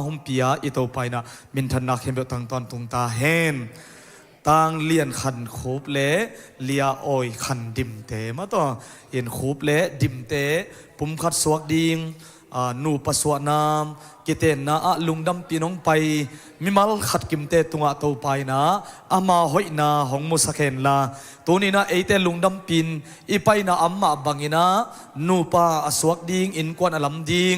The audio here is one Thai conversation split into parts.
หุ่มปียอิโตไปนะมินทันนักเห็นแบบต่างตอนตุงตาเห็นต่างเลียนขันคูบเละเลียโอยขันดิมเตมาต่อเห็นคูบเละดิมเตปุ่มขัดสวกดิงนูปสวานามกิเตนะลุงดำปีน้องไปมิมัลขัดกิมเตตุงะโตไปนะอามาหอยนาหงมุสเคนลาตัวนี้นะเอเตลุงดำปีนอีไปนะอัมมาบังอินะนูปาสวกดิงอินกวนอลัมดิง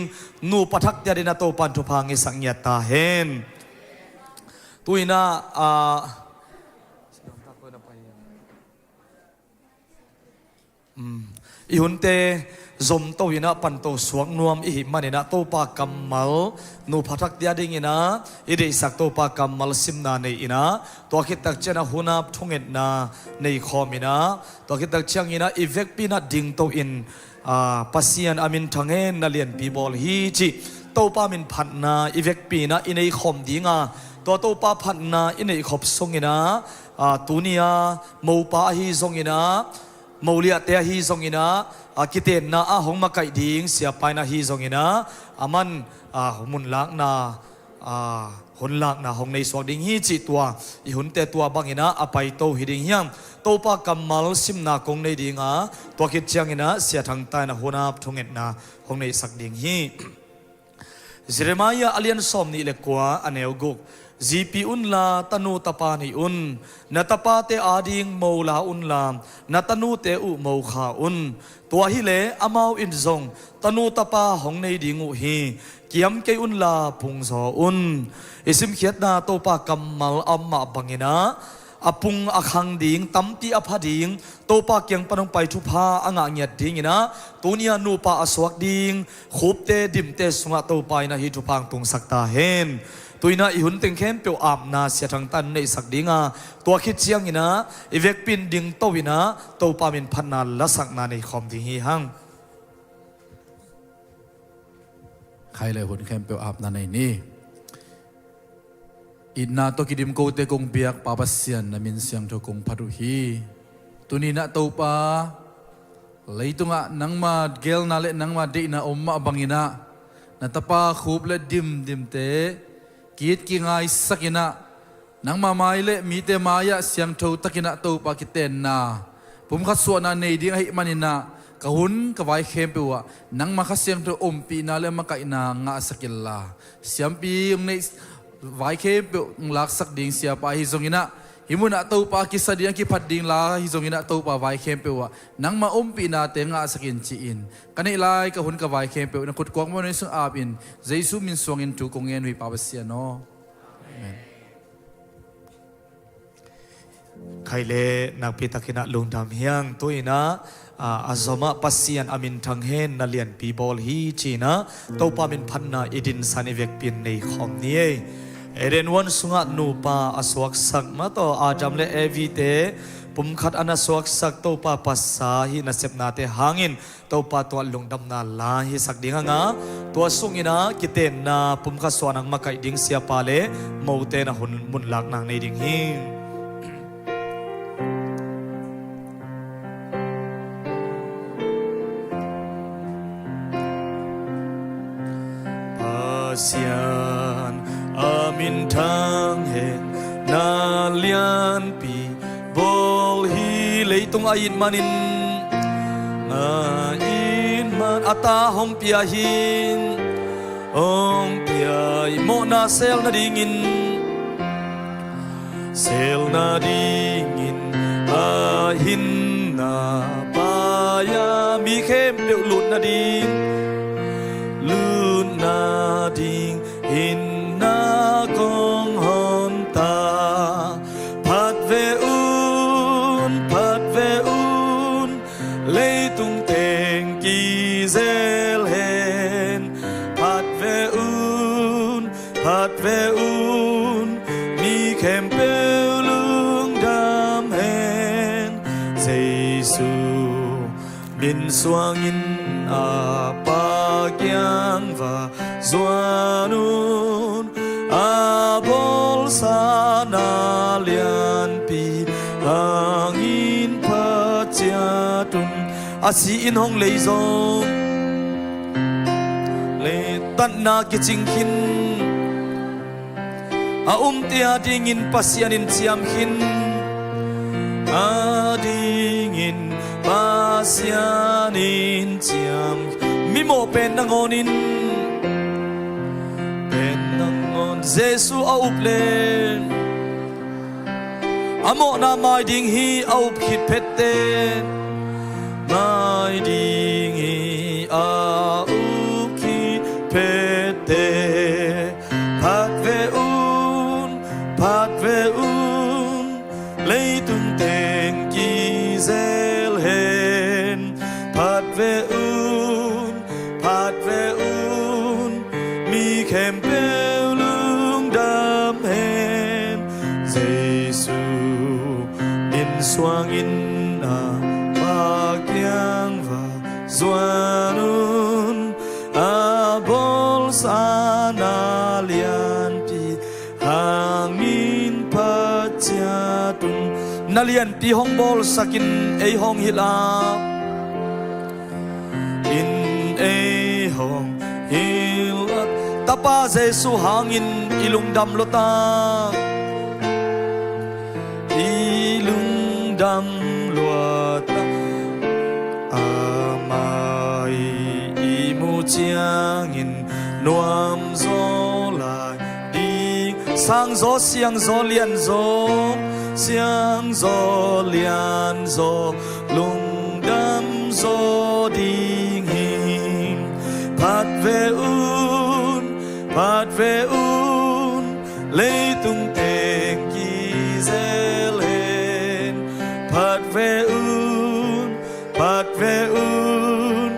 นูปทักยาดินะโตปันทุพังอิสังยตาเฮนตัวนี้นะอีหุ่นเตจมโตวินะปันโตสวงนวมอีหิมันนะโตปากัมมัลนูพัทักเดียดิงินะอีเดสักโตปากัมมัลซิมนาในอินะตัวคิดตักเจนะหุนาบทุงเอ็ดนาในคอมินะตัวคิดตักเชียงอินะอีเวกปีนะดิ่งโตอินปัสเซียนอามินทังเฮนนาเลียนปีบอลฮีจิโตปามินพันนาอีเวกปีนะอินในคอมดิงาตัวโตปาพันนาอินในขอบทรงอินะตุนียมูปาฮีทรงอินะมูเลียเตฮีทรงอินะกิเตนนะหงมาไก่ดิ่งเสียไปนะฮีทรงอินะมันมุนลักนาหนลักนะหงในสวงดิ่งฮีจิตัวอีหุนเตตัวบางอินะไปโตฮิดิ่งยังโตปากัมมัลซิมนากงในดิ่งตัวคิดเชียงอินะเสียทางใต้นะหัวนาทงเอ็ดนะหงในสักดิ่งฮีเจเรมายาอเลียนสอมนี่เล็กกว่าอันเอวกุกจีพีอุนลาตนูตปานีอุนนัตปาเตอาดิงโมลาอุนลามนัตนูเตอุโมขาอุนตัวฮิเลอมาวอินซงตนูตปาหงในดิงูฮีเกียมเกอุนลาพุงโซอุนอิสิมเขียดนาโตปากัมมัลอัมมาบังเงนะอพุงอคังดิงตัมตีอภาดิงโตปาเกียงปนงไปทุพาอ่างเงียดดิงนะตัวนี้นูปาอสวกดิงขุบเตดิมเตสงะโตไปนะฮิทุพังตุงสักตาเฮนตัวนี้อีหุ่นเต็งเข้มเปียวอาบนาเสียทางตันในสักดิงตัวคิดเชียงนะอีเวกปินดิงโตวินะโตปามินพันนาละสักนาในคอมดิงฮีหังใครเลยหุ่นเข้มเปียวอาบนาในนี้อินนาโตกิดิมโกเตกงเบียกปาปัสเซียนนามินเสียงโตกงพัดุฮีตัวนี้นะโตปาเลยตุงะนังมาเกลนาเลนังมาเดนะอมมาบังอินะนัตปาคูบเลดิมเตกีดกิงไอสักินะนังมาไมเลมีเตมายะเสียงโตตะกินะโตปากิเตนนาผมขัดส่วนนาในดิ้งให้มันนะกะหุนกะไว้เข้มเปียวนังมาขัดเสียงโตอมปีนาเลมาไกนางาสกิลลาเสียงปีในไว้เข้มเปียวลักสักดิ้งเสียไปฮิซงอินะหิมุนะโตปากิสดียงกิพัดดิ้งลาฮิซงอินะโตปาไว้เข้มเปียวนังมาอมปีนาเตงาสกินจีอินกันในลายกะหุนกะไว้เข้มเปียวนักขุดกวางมันในสุอาบินเจสุมินสวงอินจูกงเงินวิปาเสียโนใครเลนักพิทักษ์นะลุงดำเฮียงตัวนะอาซมาปัสเซียนอามินทังเฮนนาเลียนปีบอลฮีจีนะโตปามินพันนาอิดินสันเวกปินในคอมนี้เอเดนวันสุงะนูปาอสวกสักมาต่ออาจัมเลเอวีเตปุ่มขัดอนาสวกสักโตปาปัสสาฮินัสเซปนาเตหางินโตปาตัวลุงดำนาลาฮิสักดิ่งงาตัวสุงินะกิเตนนาปุ่มขัดสวนังมาไกดิ่งเสียปาเลโมเตนะหุนมุนลักนางในดิ่งฮิเสียนอามินทางเฮนนาเลียนปีบอลฮีเลยตรงอายินมานินอินมันอัตาหงเปียหินหงเปียโมนาเซลนาดิงินเซลนาดิงินอาหินนาปายามีเข้มเปียวหลุดนาดิงลุนนาดิงหินนากงหอนตาพัดเวอุนเลยตุงเตงกีเซลเฮนพัดเวอุนมีเข้มเปลลุงดำเฮนเจสุบินสวงอินอาปากยังวาจวนุนอาบอลสานาเลียนปีหางอินพัดเจียตุนอาศีอินหงเลยซงเลยตันนากิจิงหิน tia dingin pasianin siam hin dingin pasianin siam mimo pen nangonin pen nangon Jesu uplen amo na mai ding hi up khit pette mai ding hi up khit pette pat ve un lấy tung tên kỳ zel hen pat ve un mi kem pel lung dam hen Giêsu in xoang in bagyang và zuanun bol sana lian pi hangin patjatun nalian pi hong bol sakin ei hong hila in ei hong hilat tapa Jesu hangin ilung dam lota ilung dam luata amai imu chiangin nuam zo lai đi sang gió xiang gió lian gió xiang gió lian gió lung đam gió ding hin pat ve un lấy tung tên kỳ zel hen pat ve un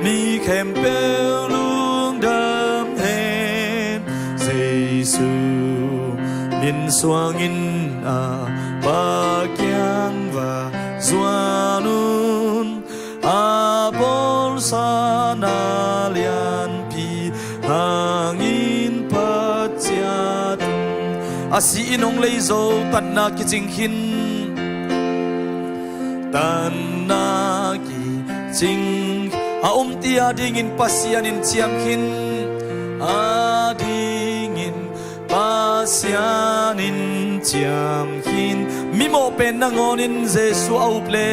mi kem pel lung đam hen Giêsu min xoang in bagyang và zuanun bol sana lian pi hangin patjatun si inong lei zo tan na ki jing hin tan na ki jing tia dingin pasianin chiam hin dingin pasianin chiam hin mimo pen nangonin Jesu auple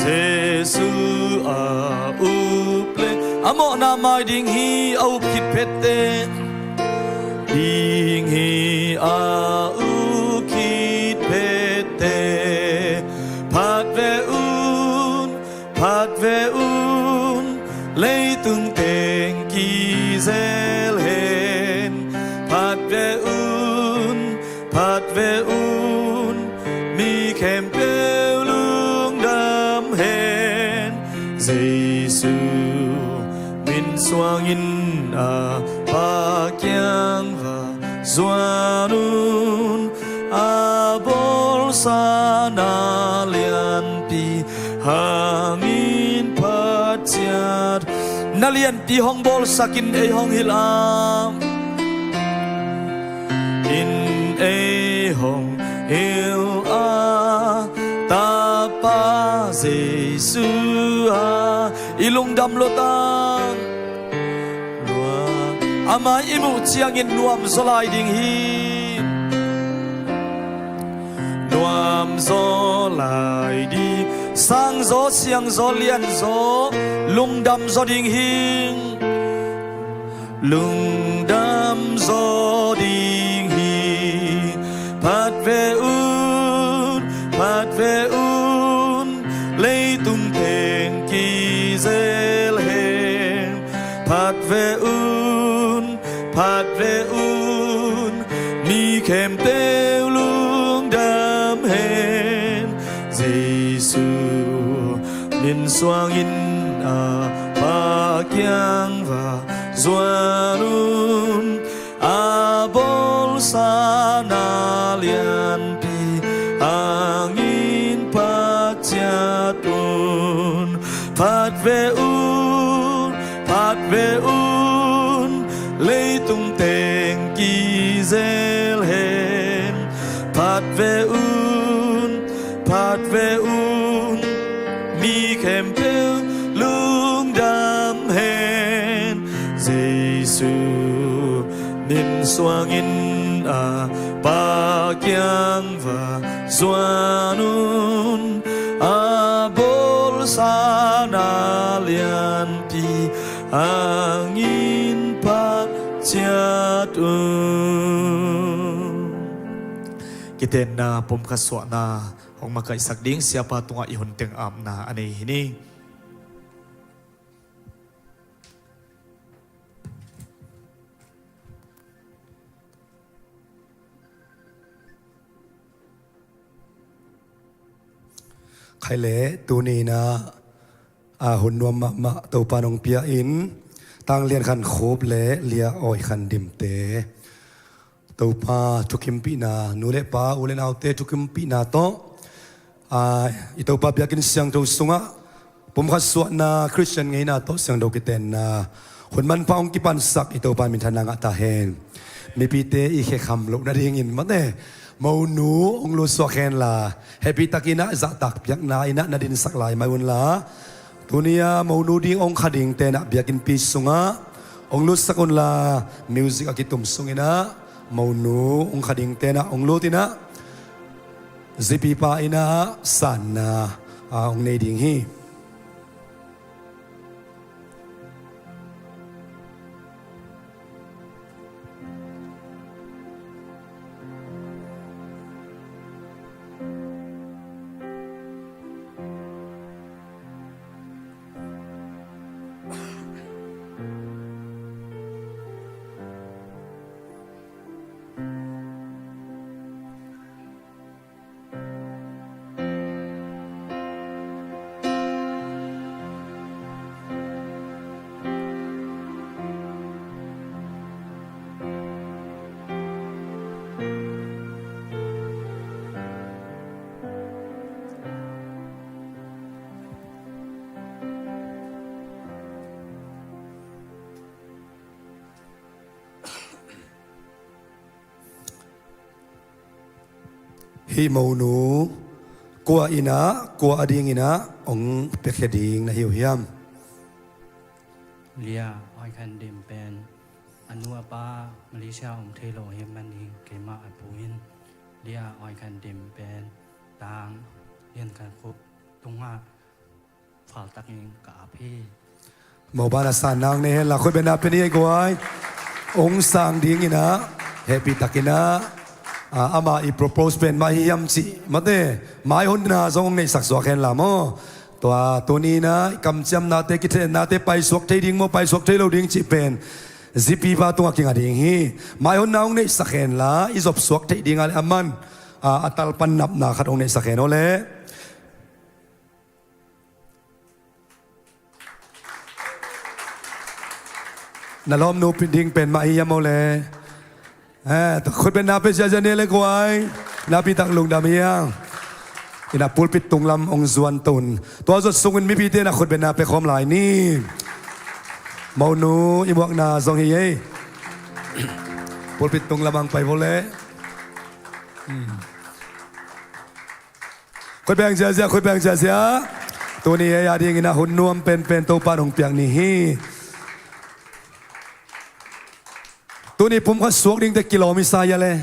Jesu auple amo na mai ding hi au khit pette ding hi khit pette pat ve un lấy tung tên kỳ zel hen pat ve un mi kem pel lung dam hen Giêsu min xoang in bagyang và zuanun bol sana lian pi hangin patjat nalian pi hong bol sakin ei hong hilam in ei hong hil tapa Giêsu ilung dam lotang amai imu chiang in nuam zolai ding hi nuam zolai di sang gió xiang gió lian gió lung đam gió ding hing lung đam gió ding hing pat ve un lấy tung tên kỳ zel hen pat ve un mi kem teo lung đam hen Giêsu min xoang in bagyang và zuanun bol sana lian pi hangin patjatun pat ve un lấy tung tên kỳ zel hen pat ve un mi kem pel lung đam hen Giêsu min suangin a bagyang va zuanun a bol sana lian pi angin pa jatun kiten na pom kaswa na hong makaisak ding siapa tunga ihon teng am na ani hiniใครเละตูนีนะหุ่นนวมมะตัวปานองเปียอินตั้งเรียนขันโคบเละเลียอ้อยขันดิมเตตัวปาทุกิมปีนานูเละปาอุเลนเอาเตทุกิมปีนาโตอีตัวปาเปียกินเสียงตัวสุงะผมขัดสวดนาคริสเตียนไงนะโตเสียงดอกกิเตนนะหุ่นมันพาองกิปันสักอีตัวปามินทนางอัตาเฮนมีปีเตอีเคคำลุกนาดีงินมันเน่mau nu ong lu so khen la happy takina za tak piak na ina na din sak lai mai un la tunia mau nu ding ong khading te na biakin pi sunga ong lu sakun la music akitum sungina mau nu ong khading te na ong lu tina zipi pa ina san na ong nei ding hi hi mau nu kwa ina kwa ading ina ong pekheding na hiu hiamเลียอ้อยคันเดมเป็นอนุอาปามาเลเซียอมเทโลเฮมันนิงเกมาอัดปูอินเลียอ้อยคันเดมเป็นตางเรียนการครบตรงว่าฝ่าตักเองกับอาพี่ mau bana san nang ne la khoi bena pe ni gwai ong sang ding ina happy takina ama I propose pen ma hiam chi mate mai hon na zong nei sak so khen la moตัวนี้นะกำจำนาเตกิเทนาเตไปสวกเทดิ้งโมไปสวกเทเราดิ้งจีเป็นziปีบาตัวกิงอะไรฮีไม่หนน้องเนี่ยสักเห็นละอิจบสวกเทดิ้งอะไรอามันอัตลปันนับนาขัดองเนี่ยสักเห็นโอเล่นั่นล้อมนูปิดดิ้งเป็นมาอียามโอเล่คนเป็นนาเป็นเจ้าเนเลยกวยนาปีตักลุงดามียังอินาปูลปิดตุงลำองจวนตุนตัวจดสุงินมีพีเตนะคนเป็นนาไปคอมหลายนี่มานูอิบวกนาซองเฮยปูลปิดตุงลำบังไปโวเล่คนแบ่งเสียคนแบ่งเสียตัวนี้ยาดีงินะหุ่นนวมเป็นตัวปานของเปียงนี่ตัวนี้ผมก็สวกดิ้งแต่กิโลมิสายเลย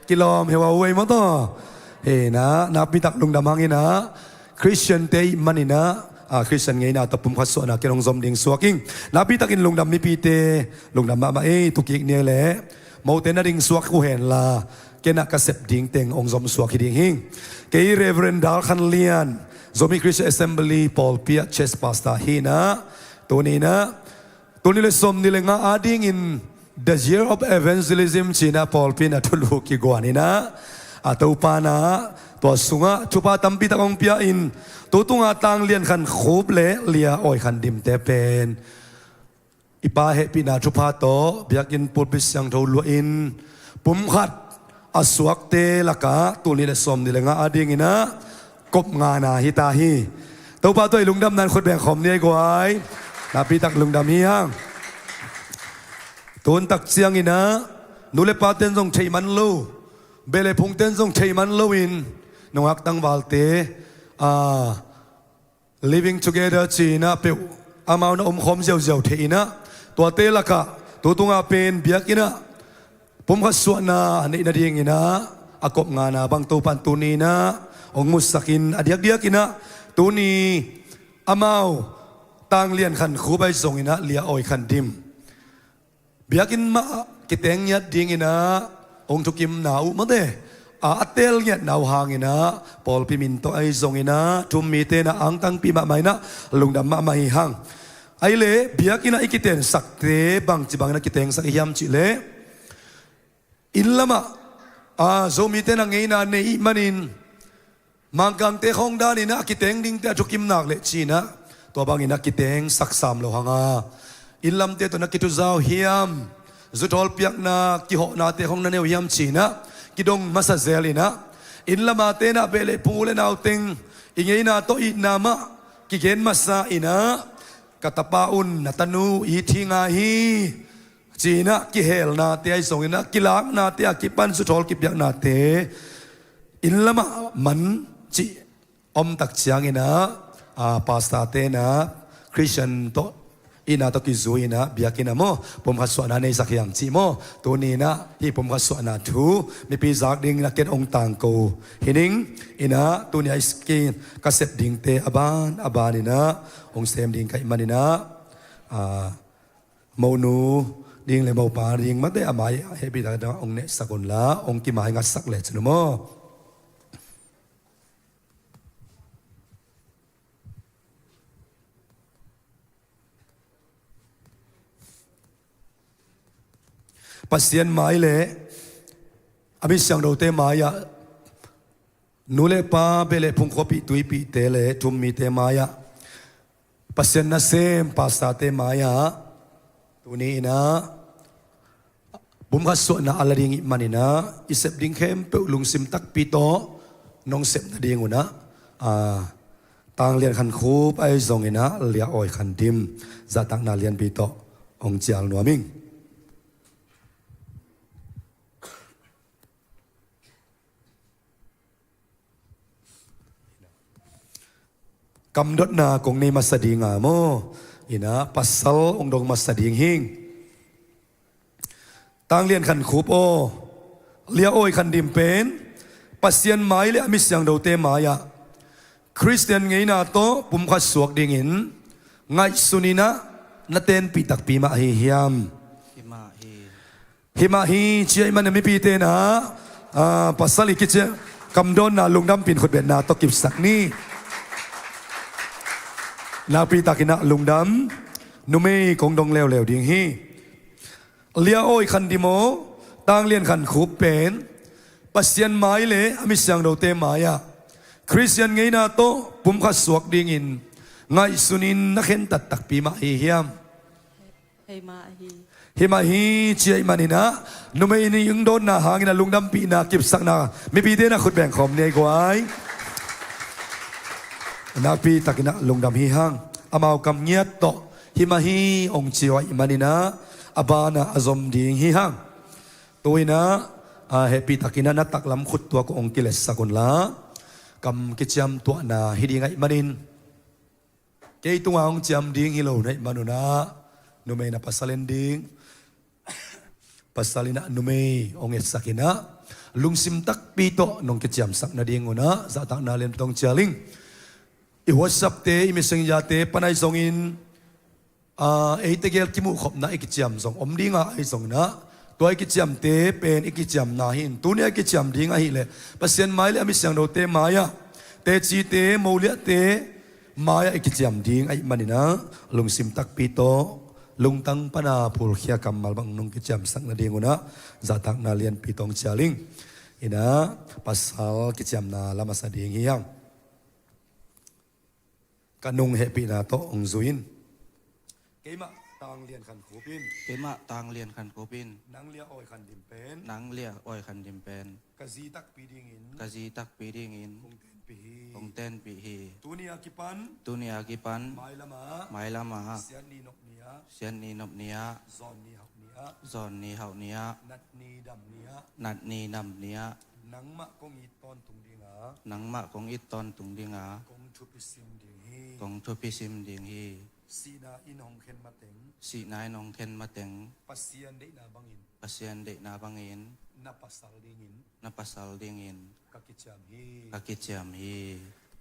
กิโลเฮวาเวมั้งต่อเฮ้นะนับมีตักลุงดำมังอินะคริสเตียนเตยมันอินะคริสเตียนไงนะแต่ผมก็สวกนะเกี่ยวกับสมดิ่งสวกอิงนับมีตักินลุงดำมีปีเตลุงดำมาตุกิกเนี่ยแหละมอเตนะดิ่งสวกกูเห็นละเกนักกระเสบดิ่งเต็งองสมสวกดิ่งหิงเกย์เรเวรนดาลคันเลียนโซมิคริสเอสเซมเบลีพอลเปียเชสพาสตาฮีนะตัวนี้เลยสมนี่เลยงาอาดิ่งอินThe year of evangelism China Paul Pina tulu ki guanina atau pana to sunga chupa tampi takong pia in tutunga tang lian khan khop le lia oi khan dim te pen ipa he pina chupa to biakin pulpis yang tho lu in pum khat aswak te laka tuli le som ni le nga ading ina kop nga na hi ta hi to pa toi lungdam nan khot beng khom ni gwai na pi tak lungdam hi hangตุนตักเสียงอินะนูเลปาเต้นทรงเทมันลูเบลพงเต้นทรงเทมันลูอินนงักตั้งวาลเตliving together จีนะเปียวอามาวนอมคมเจียวเจียวเทอินะตัวเตละกะตัวตุงอาเป็นเบียกินะ ผมก็สวดนะนี่นาดีงินะอากบงานะบางตัวปันตัวนี้นะองมุสกินอเดียกเดียกินะตัวนี้อามาต่างเลียนขันคูไปส่งอินะเลียอ้อยขันดิมเบียกินมากิเตงยัดดิ้งอินะองทุกิมหนาวมาเดอาเตลยัดหนาวหางอินะปอลพิมินโตไอส่งอินะทุมมีเตนะอังตังปีมาไม่นะลุงดำมาไม่หางไอเล่เบียกินะอีกิเตนสักเตบางจีบางนะกิเตงสักยามจิเล่อินละมาโซมีเตนะไงนะเนยมันินมังกังเตของดานินะกิเตงดิ้งเตจุกิมนักเลชีนะตัวบางอินะกิเตงสักสามโลหางอินลำเตตัวนักกิตุเจ้าเฮียมจุดทอลเปียกนะกิหอนาเตของนันเอวเฮียมชีนะกิดงมาซาเซลินะอินละมาเตนะเบลปูเลนเอาเตงอิงไงนะโตอินามะกิเกนมาซาอินะกัตปาอุนนัตนูอีทิงาฮีจีนะกิเฮลนาเตไอส่งอินะกิลากนาเตอกิปันสุดทอลกิเปียกนาเตอินละมามันจีอมตักเชียงอินะปาสตาเตนะคริสเตียนโตอินาตกิจูอินะเบียกินะโมผมขัดสวนาในสักอย่างจีโมตัวนี้นะที่ผมขัดสวนาทูมีปีจากดิ่งนักเก็ตองต่างกูหินิงอินะตัวนี้ไอสกินกษัตริย์ดิ่งเตอบานอินะองเซมดิ่งไก่มันอินะโมนูดิ่งเลยโมปาดิ่งมัดได้อามายเฮบิดาดาองเนสกุลละองกิมายงัดสักเล็ดนุโมปัสเซียนไม้เล่อภิสังโดเตมายะนูเลปาเบเลพุงขบิตุยปีเตเลทุมมีเตมายะปัสเซียนนาเซมปัสตาเตมายะตัวนี้นะบุมขัดสวนาอะไรดิ่งมันนี่นะอิเซบดิ่งเข้มเปลุงซิมตักปีโตน้องเซบนาดิ่งอุนะต่างเรียนขันคูไปส่งอินะเลียอ้อยขันดิมจะตักนาเรียนปีโตองเจียงนัวมิงกำดดนากงในมัสดีงาโมอินะปัสสัลองดงมัสดีงหิงต่างเลียนขันคูปโอเลียโอยขันดิมเป็นปัสเซียนไม้เลอมิสยังโดเตมายะคริสเตียนไงนาโตปุ่มขัดสวกดิ่งหินไงสุนีนะนาเตนปีตักปีมาฮิยามฮิมาฮีเชียมันไม่ปีเตนะปัสสัลอีกิเจกำดดนาลุงดำปินขดเบ็ดนาตกิบสักนี้นาปีตากินะลุงดำนุเมย์คงดงเลวดิ่งฮีเลียโอยขันดิโมต่างเลียนขันคูเป็นปัสเซียนไม้เล่อมิสังโดเตมายะคริสเตียนไงนาโตปุ่มขัดสวกดิ่งอินไงสุนินนักเห็นตัดตักปีมาฮิยามฮิมาฮีเชียมันนี่นะนุเมย์นี่ยังโดนนาหางนะลุงดำปีนากิบสักนาไม่ปีเดนะขุดแบ่งของเนี่ยกวายนาปีตะกินะลุงดำฮีฮังอามาวกำเงียดโตฮิมาฮีองจิวอิมานินะอบานะอซอมดิงฮีฮังตัวนะเฮปีตะกินะนัตักลำขุดตัวก็องกิเลสสกุลละกำกิจยมตัวนาฮิดิงไอมานินเกยตัวองจำดิงฮิโลในมานุนะนุเมนะปัสสาเลนดิงปัสสาลินะนุเมองเอสักินะลุงซิมตักปีโตนองกิจยมสักนาดิงอุนะจะตักนาเลนตองเจลิงi WhatsApp te i messenger te panai songin ei te gel kimu khop na ikichiam song omdinga ai song na toy ikichiam te pen ikichiam na hin tunia ikichiam dinga hi le pasien mai le ami sang do te maya te chi te molia te maya ikichiam ding ai manina lung sim tak pi to lung tang pana phul khia kamal bang nong kichiam sang na dinguna za tak na lian pi tong chaling ina pasal kichiam na lama sa ding hiangกันนุงเฮปีนาโตองซุยนเกมะตางเลียนขันโคปินนังเลียอ้อยขันดิมเป็นกะซีตักปีดิงอินองเตนปีฮีตุนีอากิปันไมละมาเสียนนีนบเนียซอนนีเฮาเนียนัดนีดำเนียนังมะกงอิตตอนตุงดิงากงทุพิซิมดิงฮี สีนาอินองเคนมาเต็ง si nai nong ken mateng ปัสเซียนได้นาบังอิน pasien de na bangin นับปัสสาวดิ่งิน na pasal dingin กักิจามฮี kakicham hi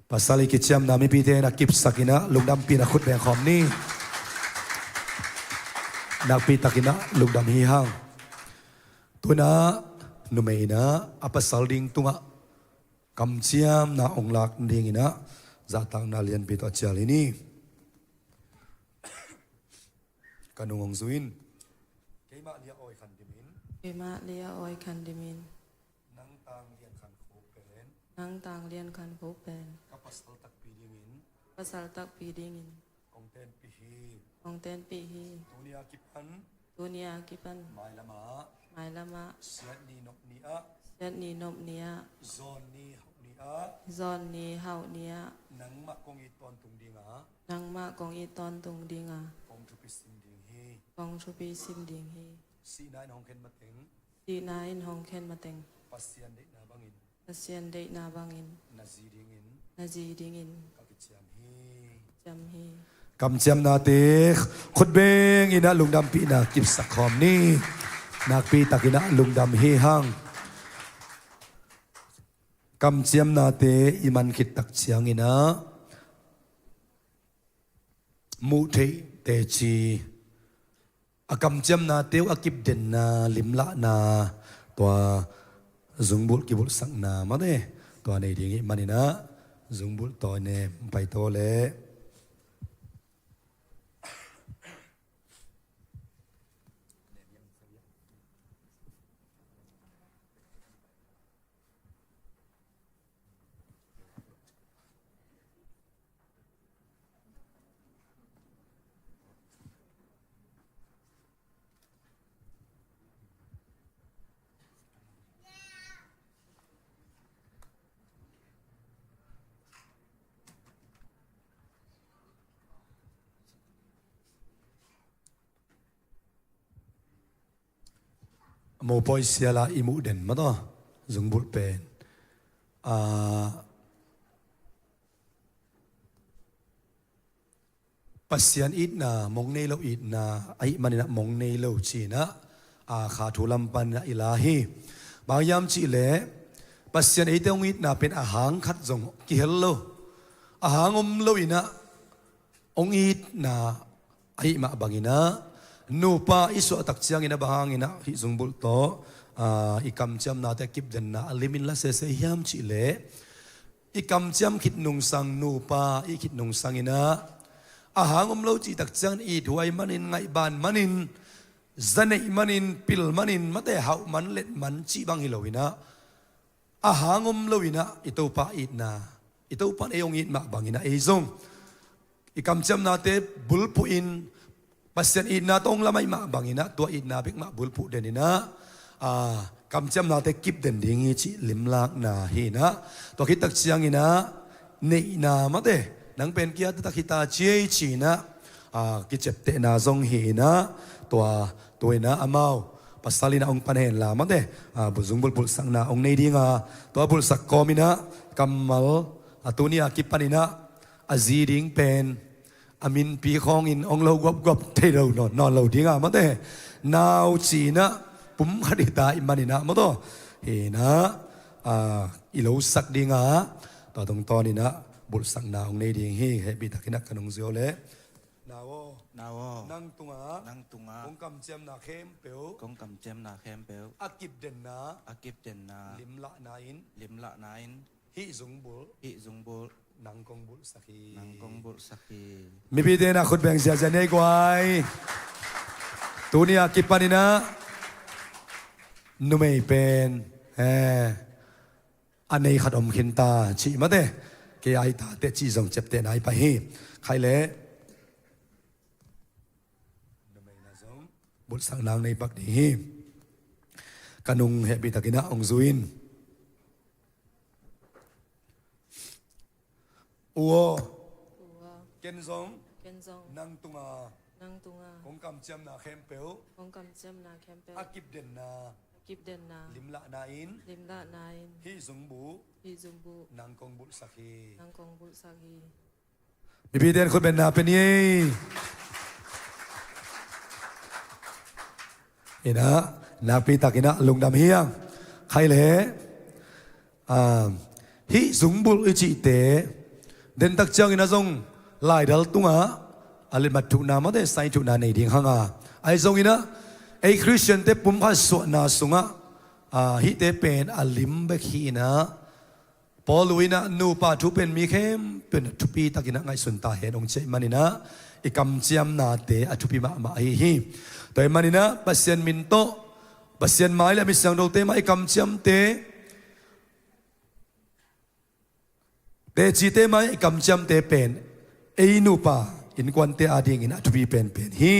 ปัสสาลิกิจามนามิพีเตนักกิบสักินะลุงดำปีนักขุดแบงคอมนี่นักปีตักินะลุงดำฮีห้างตัวนะนุเมนะอปัสสาลิงตุงะกำเชียมนาองลักดิ่งินะจะตั้งนาเลียนปีตัวเจลินีกันุงองซุอินเกมาเลียออยคันดิมิน Kema lia oi kan dimin นังตังเลียนคันโคเป็น nang tang lian kan ko pen กับปัสสาวตักปีดิ่งิน pasal tak pi dingin องเตนปีฮี ong ten pi hi ตัวเนียกิปัน dunia kipan หมายละมา mai lama เสียนีนกนีอะ set ni nop nia โซนนีหกนีอะ zon ni hau nia นังมะกงอีตอนตุงดีงา nang ma kong i ton tung dinga กงทุปิสิมดิงฮี kong chu pi sim ding hi สีนายน้องเข็นมาถึง di nain hong ken mateng ปัสเซียนเด็กนาบังอิน pasien de na bangin นาซีดิงอิน na ji dingin กักิจามฮี jam hi กำเจียมนาเตกขุดเบงอินะลุงดำปีนากิบสักคอมนี่นักปีตักินะลุงดำฮีห้างกำเจียมนาเตอิมันคิดตักเชียงอินะมุเทเตจีอากำเจียมนาเตวอากิบเด่นนาลิมละนาตัวซุงบุลกิบุลสังนามาเดตัวในดิ่งมันนี่นะซุงบุลตัวเนี่ยไปโตเลย โมปอยเสียละอิมุเด่นมาต่อจุงบุลเป็นปัสยันอิดนามงเนโลอิดนาไอมันนะมงเนโลชีนะขาทุลัมปันนะอิลาฮีบางยามชีเล่ปัสยันอิดองอิดนาเป็นอาหารขัดจงกิเฮลโลอาหารอมโลอินะองอิดนาไอมาบังอินะนูปาอิสุตักเชียงอินะบางอินะฮิซุงบุลโตอิกำจำนาแต่กิบเดนนาลิมินละเสเสียมชิเลอิกำจำคิดนุงสังนูปาอิคิดนุงสังอินะอาหารอมโลจิตักเชียงอีถวยมันินไงบานมันินจันเนมันินปิลมันินมาแต่หามันเล็ดมันจีบังฮิโลวินะอาหารอมโลวินะอิโตปาอินาอิโตปาเอองอินมาบังอินะเอซงอิกำจำนาแต่บุลปุอินปัสยันอินนาตองละไม่มาบังอินะตัวอินนาเบกมาบุลปุเดนินะกำจำนาแต่กิบเดนดิ่งจิลิมลากนาฮีนะตัวคิดตักเชียงอินะเนนามาเตนังเป็นเกียรติตักคิตาเจียชีนะกิจเจตนาทรงฮีนะตัวนะอามาวปัสสาลินะองปันเห็นลามาเตบุซุงบุลปุลสังนาองในดิ่งตัวบุลสักกอมินะกัมมัลตัวนี้กิปันินะอาซีดิ่งเป็นอามินปีคองอินองเรากบเทเรานอนเราดิ่งมาเตนาวจีนะปุ่มขดิตาอิมันนะมาต่อเฮนะอิโลสักดิ่งต่อตรงตอนนี้นะบุลสังนาองในดิ่งเฮเฮบิตากินักขนงเสียวเลยนาว nawo นั่งตุง nang tunga องกำเจมนาเข้มเปียว kong kam chem na khem peu อากิบเด่นนะ akip jen na ลิมละนาอิน lim la nain ฮิซุงบุล hi zung bul นังกงบุลสักฮี nang kong bul saki มีพี่เตนะขุดแบ่งเสียจะเนกไว้ตัวนี้อากิบปานินะนุ่มไม่เป็นอันนี้ขัดอมขินตาชีมาเตะเกยไอตาเตจีจงเจ็บเตนไอไปฮีใครเละนุ่มไม่นะจงบุตรสังนางในปักดีฮีกานุงเฮบิตากินะองซุอินอัว uwa เกนซง ken zong นังตุงา nang tunga คงกำเจมนาเข้มเปียว ong kam chem na kem pe อากิบเด่นนา kip den na ลิมละนาอิน lim la nain ฮิซุงบู hi zumbu นังกงบุตรสักฮี nang kong bul sagi มีพี่เดนคนเป็นนาเป็นยี่เห็นนะนักปีตักอินะลุงดำเฮียงใครเล่ฮิสุงบุลอิจิเตเดินตักเจ้าอินะทรงลายดัลตุงะอัลมัดทุนามาเดใส่ทุนาในดิ่งหางไอทรงอินะไอคริสเตียนเตปุ่มข้าสวนาสุงะฮิเตเป็นอัลลิมเบคีนะพอลุยนะนูปาทุเป็นมีเข้มเป็นทุปีตักินะไงสุนตาเห็นองเจมันนี่นะอีกำเจียมนาเตอทุปีมาฮิแต่มันนี่นะปัสเซียนมินโตปัสเซียนไม้และมิสังโดเตมาอีกำเจียมเตจีเตมาอีกำเจียมเตเป็นเอนูปาอินควันเตอาดิงินะทุปีเป็นฮี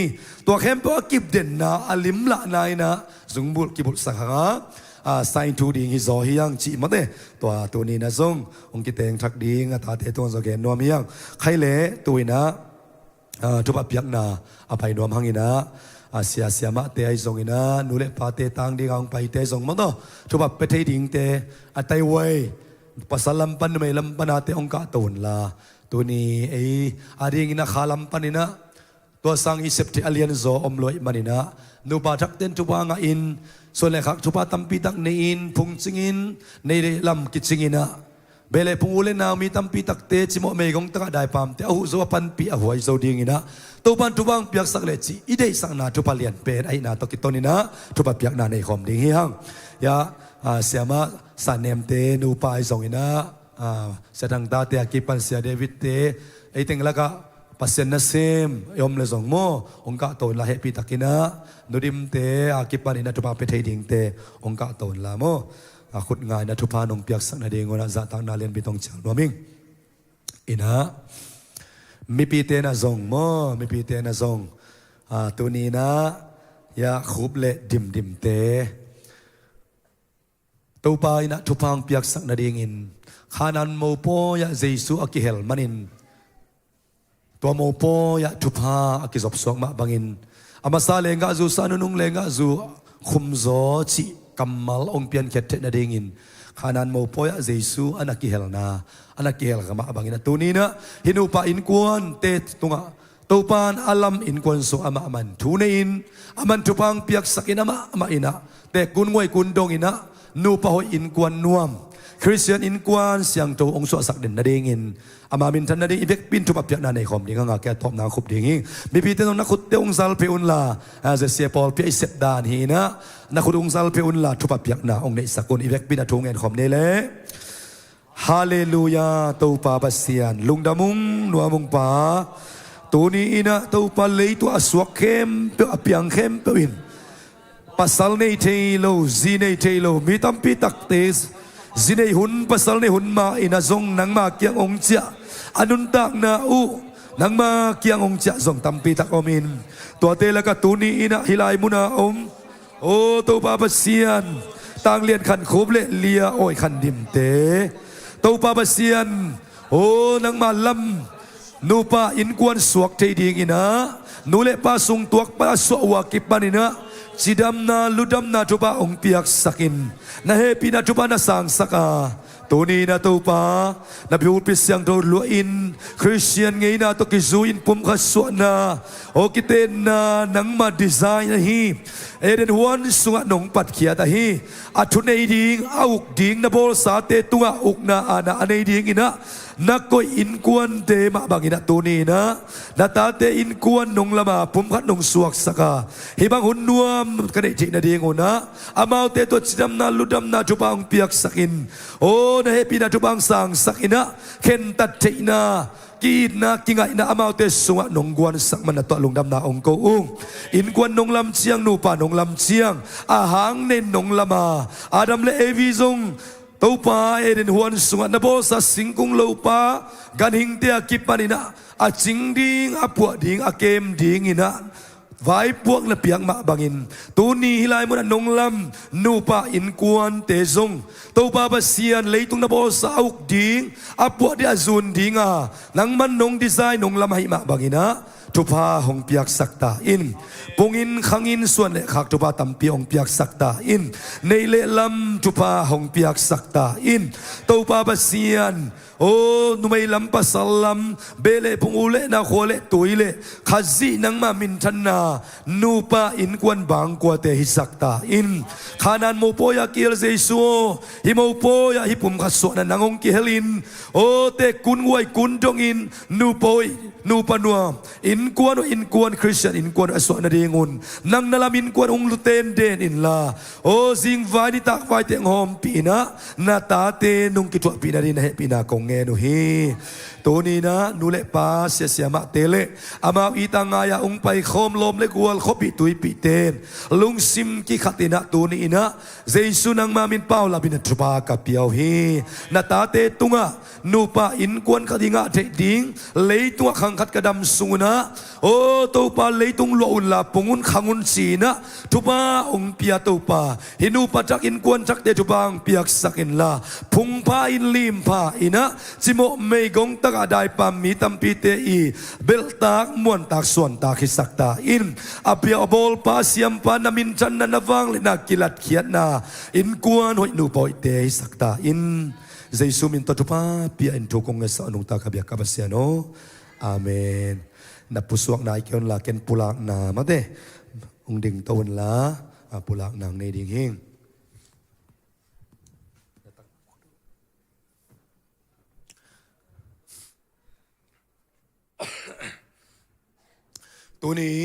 ตัวเข้มตัวกิบเด่นนะอัลลิมละนายนะซุงบุลกิบุลสังหะไซน์ทูดิงฮิโซฮิยังจีมาเตตัวนี้นะซงองกิเตงทักดิงตาเตตัวสแกนนวมยังใครเล่ตัวนะทุบปียกนาอภัยนวมหังอินะเสียมาเตไอซงอินะนูเลปาเตตังดิงังไปเตซงมาโตทุบเปเทดิงเตอัตไตเวยปัสลัมปันไม่ลัมปันอาเตองกาตูนลาตัวนี้ไออาดิงอินะขาลัมปันอินะตัวสังอิเซปติอเลียนโซอมลอยมันอินะนูปาทักเตนทุบางอินส่วนแรกครับทุบตัมปีตักในอินพุงจิงอินในลำกิจิงอินะเบลพุงอุเลนามีตัมปีตักเตจิโมเมกงตะได้ปามเตอหุโซปันปีอหัวโซดิงอินะตัวปันทุบังเปียกสักเลจิอีเดสักนาทุบเลียนเป็นไอนาตกิตนินะทุบเปียกนาในคอมดิงฮิฮังยาเสียมาสันเนมเตนูปายสงอินะเสดังตาเตอกิปันเสียเดวิดเตไอติงละก็ปัสเซนนัสเซมยอมเลสงโมองกาโตนลาเฮปิตักินะนุดิมเตอากิปันอินะทุบเปเทดิงเตองกาโตนลาโมขุดงายนะทุพานองเปียกสักนาเดงวนะจะตังนาเลียนบิตองเชียงรวมิงอินะมีปีเตนะซงโมมีปีเตนะซงตัวนี้นะยาขุบเละดิมเตตัวไปนะทุพางเปียกสักนาเดงินขานันโมโปยาเจสุอากิเฮลมันินตัวโมโปยาทุพาอากิจบสวงมาบังินอามาซาเลงกาจูซานุนุงเลงกาจูคุมโซจิกัมมัลองเปียนเขตนาเดงินขานันโมโปยาเจสุอานากิเฮลนาอานากิเฮลกามาบังินตัวนี้นะฮินุปาอินกวนเตตุงะตัวปานอัลลัมอินกวนสุอามามันทูเนอินอามันทุพังเปียกสักินามาอินะแต่กุนงวยกุนดงอินะนูปะหอยอินกวนนวมคริสเตียนอินกวนเสียงโตองค์สวสักเด่นนาเดงินอามามินทันนาเดอีเวกปินทุบเปียกนาในคอมดิงงาแกทอมนางขุบดิงิมีพีเตนนักขุดเตองซัลเพอุนลาเจเซียปอลเปียเซดดานฮีนะนักขุดองซัลเพอุนลาทุบเปียกนาองในสกุลอีเวกปินอาทงเงินคอมเนเลฮาเลลูยาตูปาบัสเซียนลุงดามุงนัวมุงปาตัวนี้นะตูปาเลยตัวอสวกเข้มเปียเปียงเข้มเปียนpasal nei thelo zinei thelo mi tampi taktes zinei hun pasal nei hun ma ina zong nang ma kyang ong cha anun tak na u nang ma kyang ong cha zong tampi tak omin to te la ka tuni ina hilai muna o to pa pasian tang lian khan khop le lia oi khan dim te to pa pasian o nang ma lam nu pa in kwan suak thei ding ina nu le pa sung tuak pa so wa kipanina Sidam na ludam na tupa ong piyak sakin na happy na tupa na sang saka tuni na tupa na biupis yang do luin Christian ngay na to kizuin pum kaswa na o kiten na nang ma design na hi eden huan sunga nong pat kia ta hi atunay ding auk ding na bol sa te tunga uk na ana anay ding ina nakoy inkuan te mabangina tuni na natate inkuan nong lama pumkat nong suwak saka hibang hunnuam kanay na dingo na amaw te to sidam na ludam na tupang piyak sakin o na happy na tupang sang sakina kentat te na kid na kingay na amaw te sunga nong guan sak man na to lungdam na ong ko inkuan nong lam chiang nu pa nong lam chiang ahang nen nong lama adam le evizong tau pa eden huan sunga na bo sa singkung lo pa ganing te akipanina a chingding a puwa ding a kem ding ina vai puak na piang ma bangin tuni hilai mo na nong lam nu pa in kuan te zong tau pa basian leitung na bo sa auk ding a puwa di azun ding a nang man nong design nong lam hai ma bangina ทุพาหงเปียกสักตาอินปุงอินขังอินส่วนเลขักทุพาตัมปีหงเปียกสักตาอินในเลลำทุพาหงเปียกสักตาอินตัวปาบเซียนโอ้นุไม่ลำปัสลัมเบเลปุงอุเลนาโคเลตุยเลขัดซีนังมามินทันนานูปาอินกวนบางกว่าเตหิสักตาอินขานันโมโปยาเกียลเซซัวฮิโมโปยาฮิปุมขัดสวนันนางองกิเฮลินโอ้เตกุนไวกุนจงอินนูโปยนูปนัวอินกวนคริสเตียนอินกวนอสวนาดีงุนนังนาลามินกวนองลุเตนเดนอินลาโอ้ซิงไฟดิตักไฟเตงหอมปีนะนาตาเตนุงกิจวปีนาดีนะเฮปีนากงเงนุฮีตัวนี้นะนูเลปาเสียมาเตเลอามาอีตังงายาองไปคอมลมเลกวลขบิตุยปีเตนลุงซิมกิขัตินะตัวนี้นะเจสุนังมามินเป้าลาบินทรปากับเปียวฮีนาตาเตตุงะนูปาอินกวนขดิงะเทดิงเลยตัวขังขัดกระดำสุนะโอ้ตัวปาเลยตุงโลอุนลาปงุนขังุนสีนะทุปาองเปียตัวปาฮินูปาจักอินกวนจักเดทุบางเปียกสักอินลาพุงพาอินลิมพาอินะจิโมเมกงตักอาได้ปามีตัมปีเตอีเบลตากมวนตากส่วนตากฮิสักตาอินอเปียบอลปาเสียมปานามินจันนันวังเลนักกิลัดเขียนนาอินกวนหอยนูปอยเตฮิสักตาอินเจสุมินตทุปาเปียอินทุกงเงสอนุตากะเบียกะบเสียโนอาเมนนับผู้สวกนายเกี่ยวลาเกนปุลากนามาเตองดิ่งตวนลาปุลากนางในดิ่งเฮงตัวนี้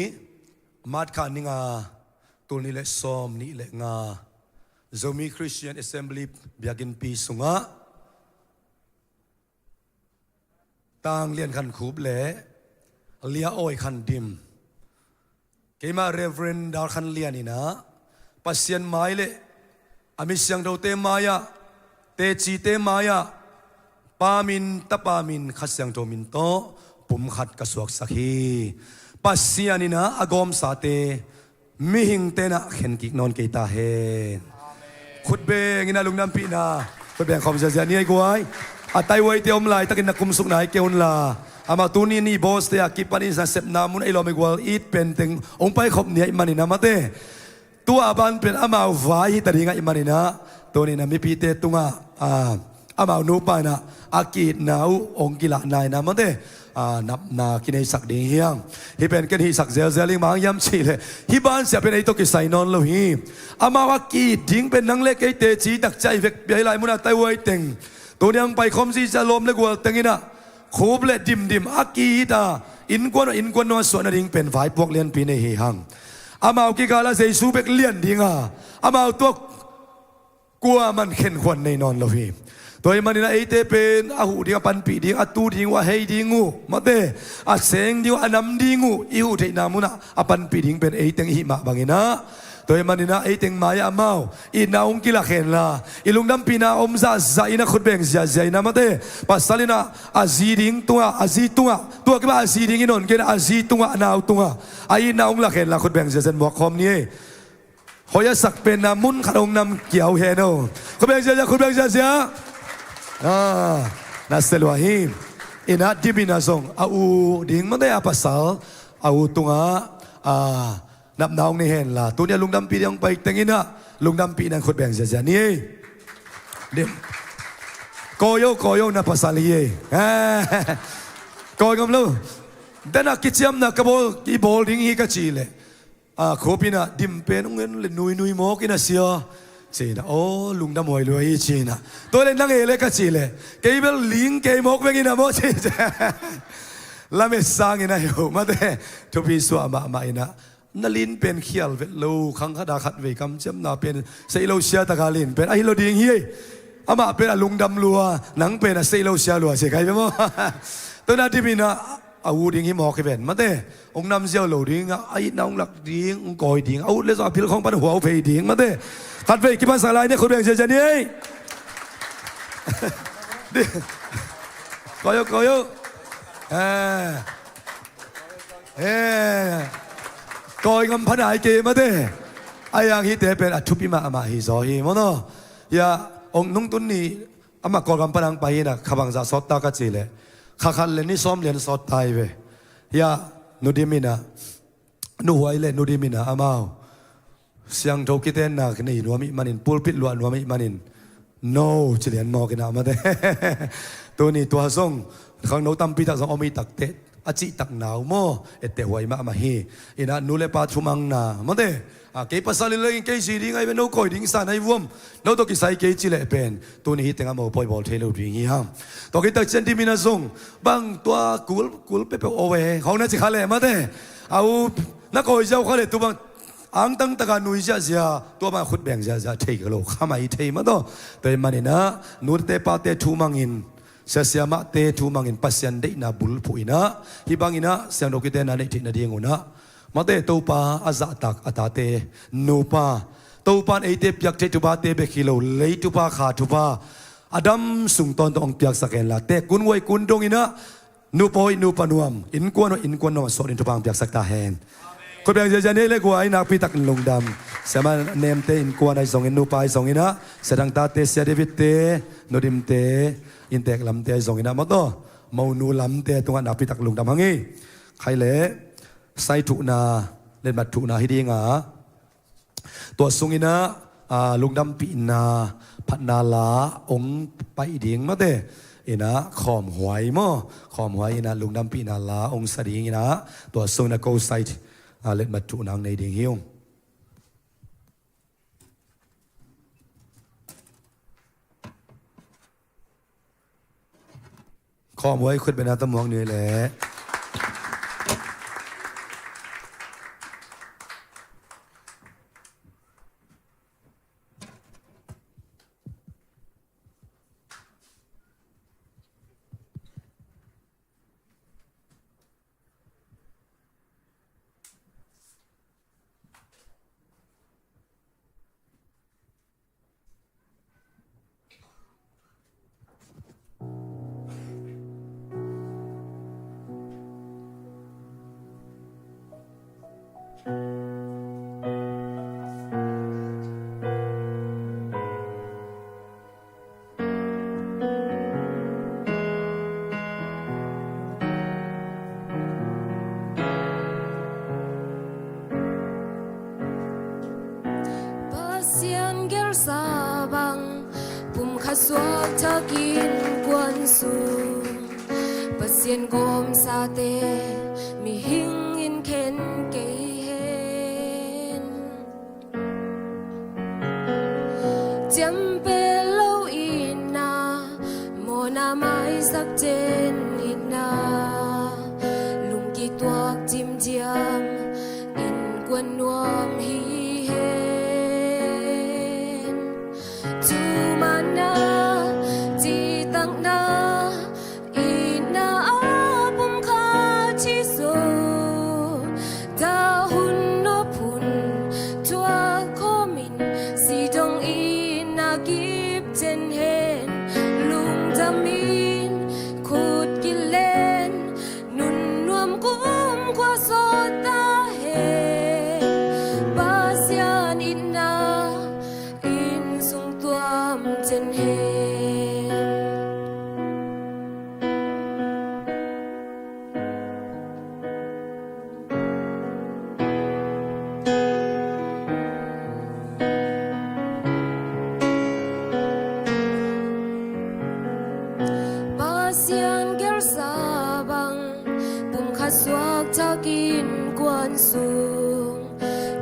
มาดขานิงาตัวนี้เลซอมนี่เลงาโซมีคริสเตียนแอสเซมบลีเบียกินปีสุงะต่างเลียนขันคูบเละเลียอ้อยขันดิมเกมาเรเวรนดาขันเลียนี่นะปัสเซียนไม้เละอามิเสียงเราเตมายะเตจีเตมายะปามินตะปามินขัดเสียงโจมินโตปุ่มขัดกระสวกสักฮีปัสเซียนี่นะอากอมสาเตมิหิงเตนะเข็นกิกนอนเกตาเฮขุดเบงินาลุงน้ำปีนาขุดเบงคอมเสียนี่ไอ้กวยอาไตไว้เตียมลายตะกินนักคุมสุกไหนเกี่ยวลาอามาตูนี่บอสเตียกิปันิสันเซปนามุนไอโลเมกวลอีทเป็นตึงองไปขบเนี่ยมันนี่นะมาเตตัวอาบันเป็นอามาวายตะดิงไอมันนี่นะตัวนี้นะมีปีเตตุงอามานูปานะอากีดนาวองกิละนายนะมาเตนับนากินไอสักดิ่งเฮียงฮิเป็นกันฮิสักเซลเซลิงมังยำชีเลยฮิบ้านเสียเป็นไอตัวกิไซนอนโลหีอามาวากีดิ่งเป็นนังเล็กไอเตจีตักใจเวกเบียไลมุนาไตไวเต็งตัวนี้ยังไปคอมซีจะลมเลยกว่าเต็งนี่นะคูบเละดิมอากีดาอินกวนนวส่วนดิ่งเป็นฝ่ายพวกเลียนปีในเฮียงอามาวกิกาลาเซซูเบกเลียนดิ่งอามาวตัวกลัวมันเข็นควันในนอนโลหีตัวมันนี่นะไอเตเป็นอาหูดิ่งปันปีดิ่งอาตูดิ่งว่าเฮดิ่งงูมาเตอาเซงดิ่งว่าน้ำดิ่งงูอิวเทนามุนะอาปันปีดิ่งเป็นไอเต็งหิมะบางนะตัวมันนี่นะไอเต็งมายาเมาอินาองกิลาเข็นละอิลุงดำปีนาอมซาซาอินะขุดเบงซาอินะมาเตปัสสาลินะอาซีดิ่งตัวอาซีตัวก็ว่าอาซีดิ่งอินนเกณฑ์อาซีตัวอนาวตัวไอนาองละเข็นละขุดเบงซาเซนบอกคอมนี่หอยสักเป็นนามุนขนมนำเกี่ยวเฮโนขุดเบงซาขุดเบงซาnasel wahim ina dibina song au ding mande apasal au tunga nap naong ni hen la tu nia lungdam pi yang pai tengina lungdam pi nang khot beng ja ni dim koyo na pasali ye koy ngam lo dana kichiam na kabol ki bol ding hi ka chi le khopina dim pen ngen le nui mo kina siaจีนะโอ้ลุงดำมวยรวยจีนะตัวเล่นนั่งเอเล็กก็จีเลยเกย์เบลลิงเกย์มกเวกินะโมจีละเมสางอินะอยู่มาเตทุบีสวามาอินะนั่นลินเป็นเขียลเวลูขังขดาขัดเวกำเจ้านาเป็นเซโลเชียตะกาลินเป็นไอโลดิงเฮียอามาเป็นลุงดำลัวหนังเป็นเซโลเชียลัวเสียใครไปมั้งตัวนั้นที่มีนะอาวุธดิ่งหิมอกให้เป็นมาเตองนำเจ้าเหล่าดิ่งไอ้น้องหลักดิ่งองกอยดิ่งอาวุธเลสอาพิลของปันหัวเอาเพย์ดิ่งมาเตขัดไปกี่ภาษาอะไรเนี่ยคนแบ่งเฉยๆนี่กอยกอยงำพันหายเกมาเด้ไอ้ยังฮิตเป็นอัทุบิมาอามาฮิโซฮิมโนยาองนุ่งตุนนี่อามากอกำพันังไปนะขบังจะสอดตากระจีเลยขัดเลนนี่ซ้อมเรียนสอดไทยเว้ยยา นูดิมินะนูหวยเล่นูดิมินะอามาวเสียงโทกิเตนนักนี่นัวมิมันินปูลปิดลวนนัวมิมันิน no เฉลียนนอกินะมาเตตัวนี้ตัวส่งข้างโนตัมปีตักสองอมีตักเตอจิตักหนาวโมเอเตหวยมาฮีอินะนูเลปาชุมังนามาเตเกย์ภาษาลิเลงเกย์ซีดิ้งไอเป็นโนคอยดิ้งสานไอวมโนตัวกิไซเกย์จิเลเป็นตัวนี้ที่งามาปอยบอลเทลูดิ้งฮีฮามตัวกิตักเซนติมินาซงบางตัวกูลเปเปโอเวเขาเนี่ยจะขาเล่มาเตเอานักคอยเจ้าขาเล่ตัวบางอังตั้งตะการนุยจ้าเสียตัวบางขุดแบ่งจ้าเทกโลข้ามาอีเทมาตัวแต่มันนี่นะนูเตปาเตทูมังอินเสียมาเตทูมังอินปัสยันเดนะบุลผู้อินะฮิบังอินะเสียงโลกิเตนะในที่นาดีงุนะมาเตตัวปาอาซาตักอาตาเตนูปาตัวปานเอเตปียกเจตุบาเตเบคิโลเลยตุปาขาตุปาอดัมสุงตอนตองปียกสักเกนละเตกุนไว้กุนดงอินะนูปอยนูปนวมอินกวนนวมสอดินตุปังปียกสักตาแหนคนแบ่งจะนี่เล็กกว่าไอ้นักพิทักษ์ลงดำสมัยเนมเตอินกวนไอ้สองอินนูปายสองอินะแสดงตาเตเสียเดวิดเตโนดิมเตอินเตกลำเตสองอินะมาต่อมานูลำเตตรงนักพิทักษ์ลงดำฮังงี้ใครเล่ไซถุนาเล่นบัตรถุนาฮิดีงาตัวสงอินะลงดำปีนาพัฒนาลาองไปดิ่งมาเตอินะขอมหวยมั้งขอมหวยอินะลงดำปีนาลาองสดีอินะตัวสงนะโกไซเล่นบัตรถุนางในดิ่งหิ้วขอมหวยขึ้นไปนาตะมวงเหนื่อยแหละSuốt cho kín quân su pasien gom sa te mi hing in ken ke hen chấm pe lâu ina mo na mai sắc trên ina lung ki tuak chim chiam in quân nuam hi hen tu mana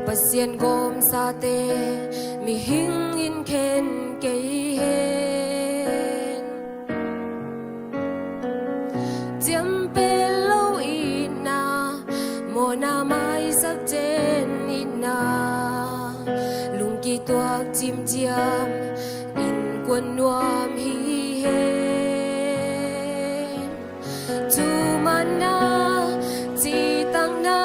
pasien gom sa te mi hing in ken ke hen chấm pe lâu ina mo na mai sắc trên ina lung ki tuak chim chiam in quân nuam hi hen tu mana chi tang na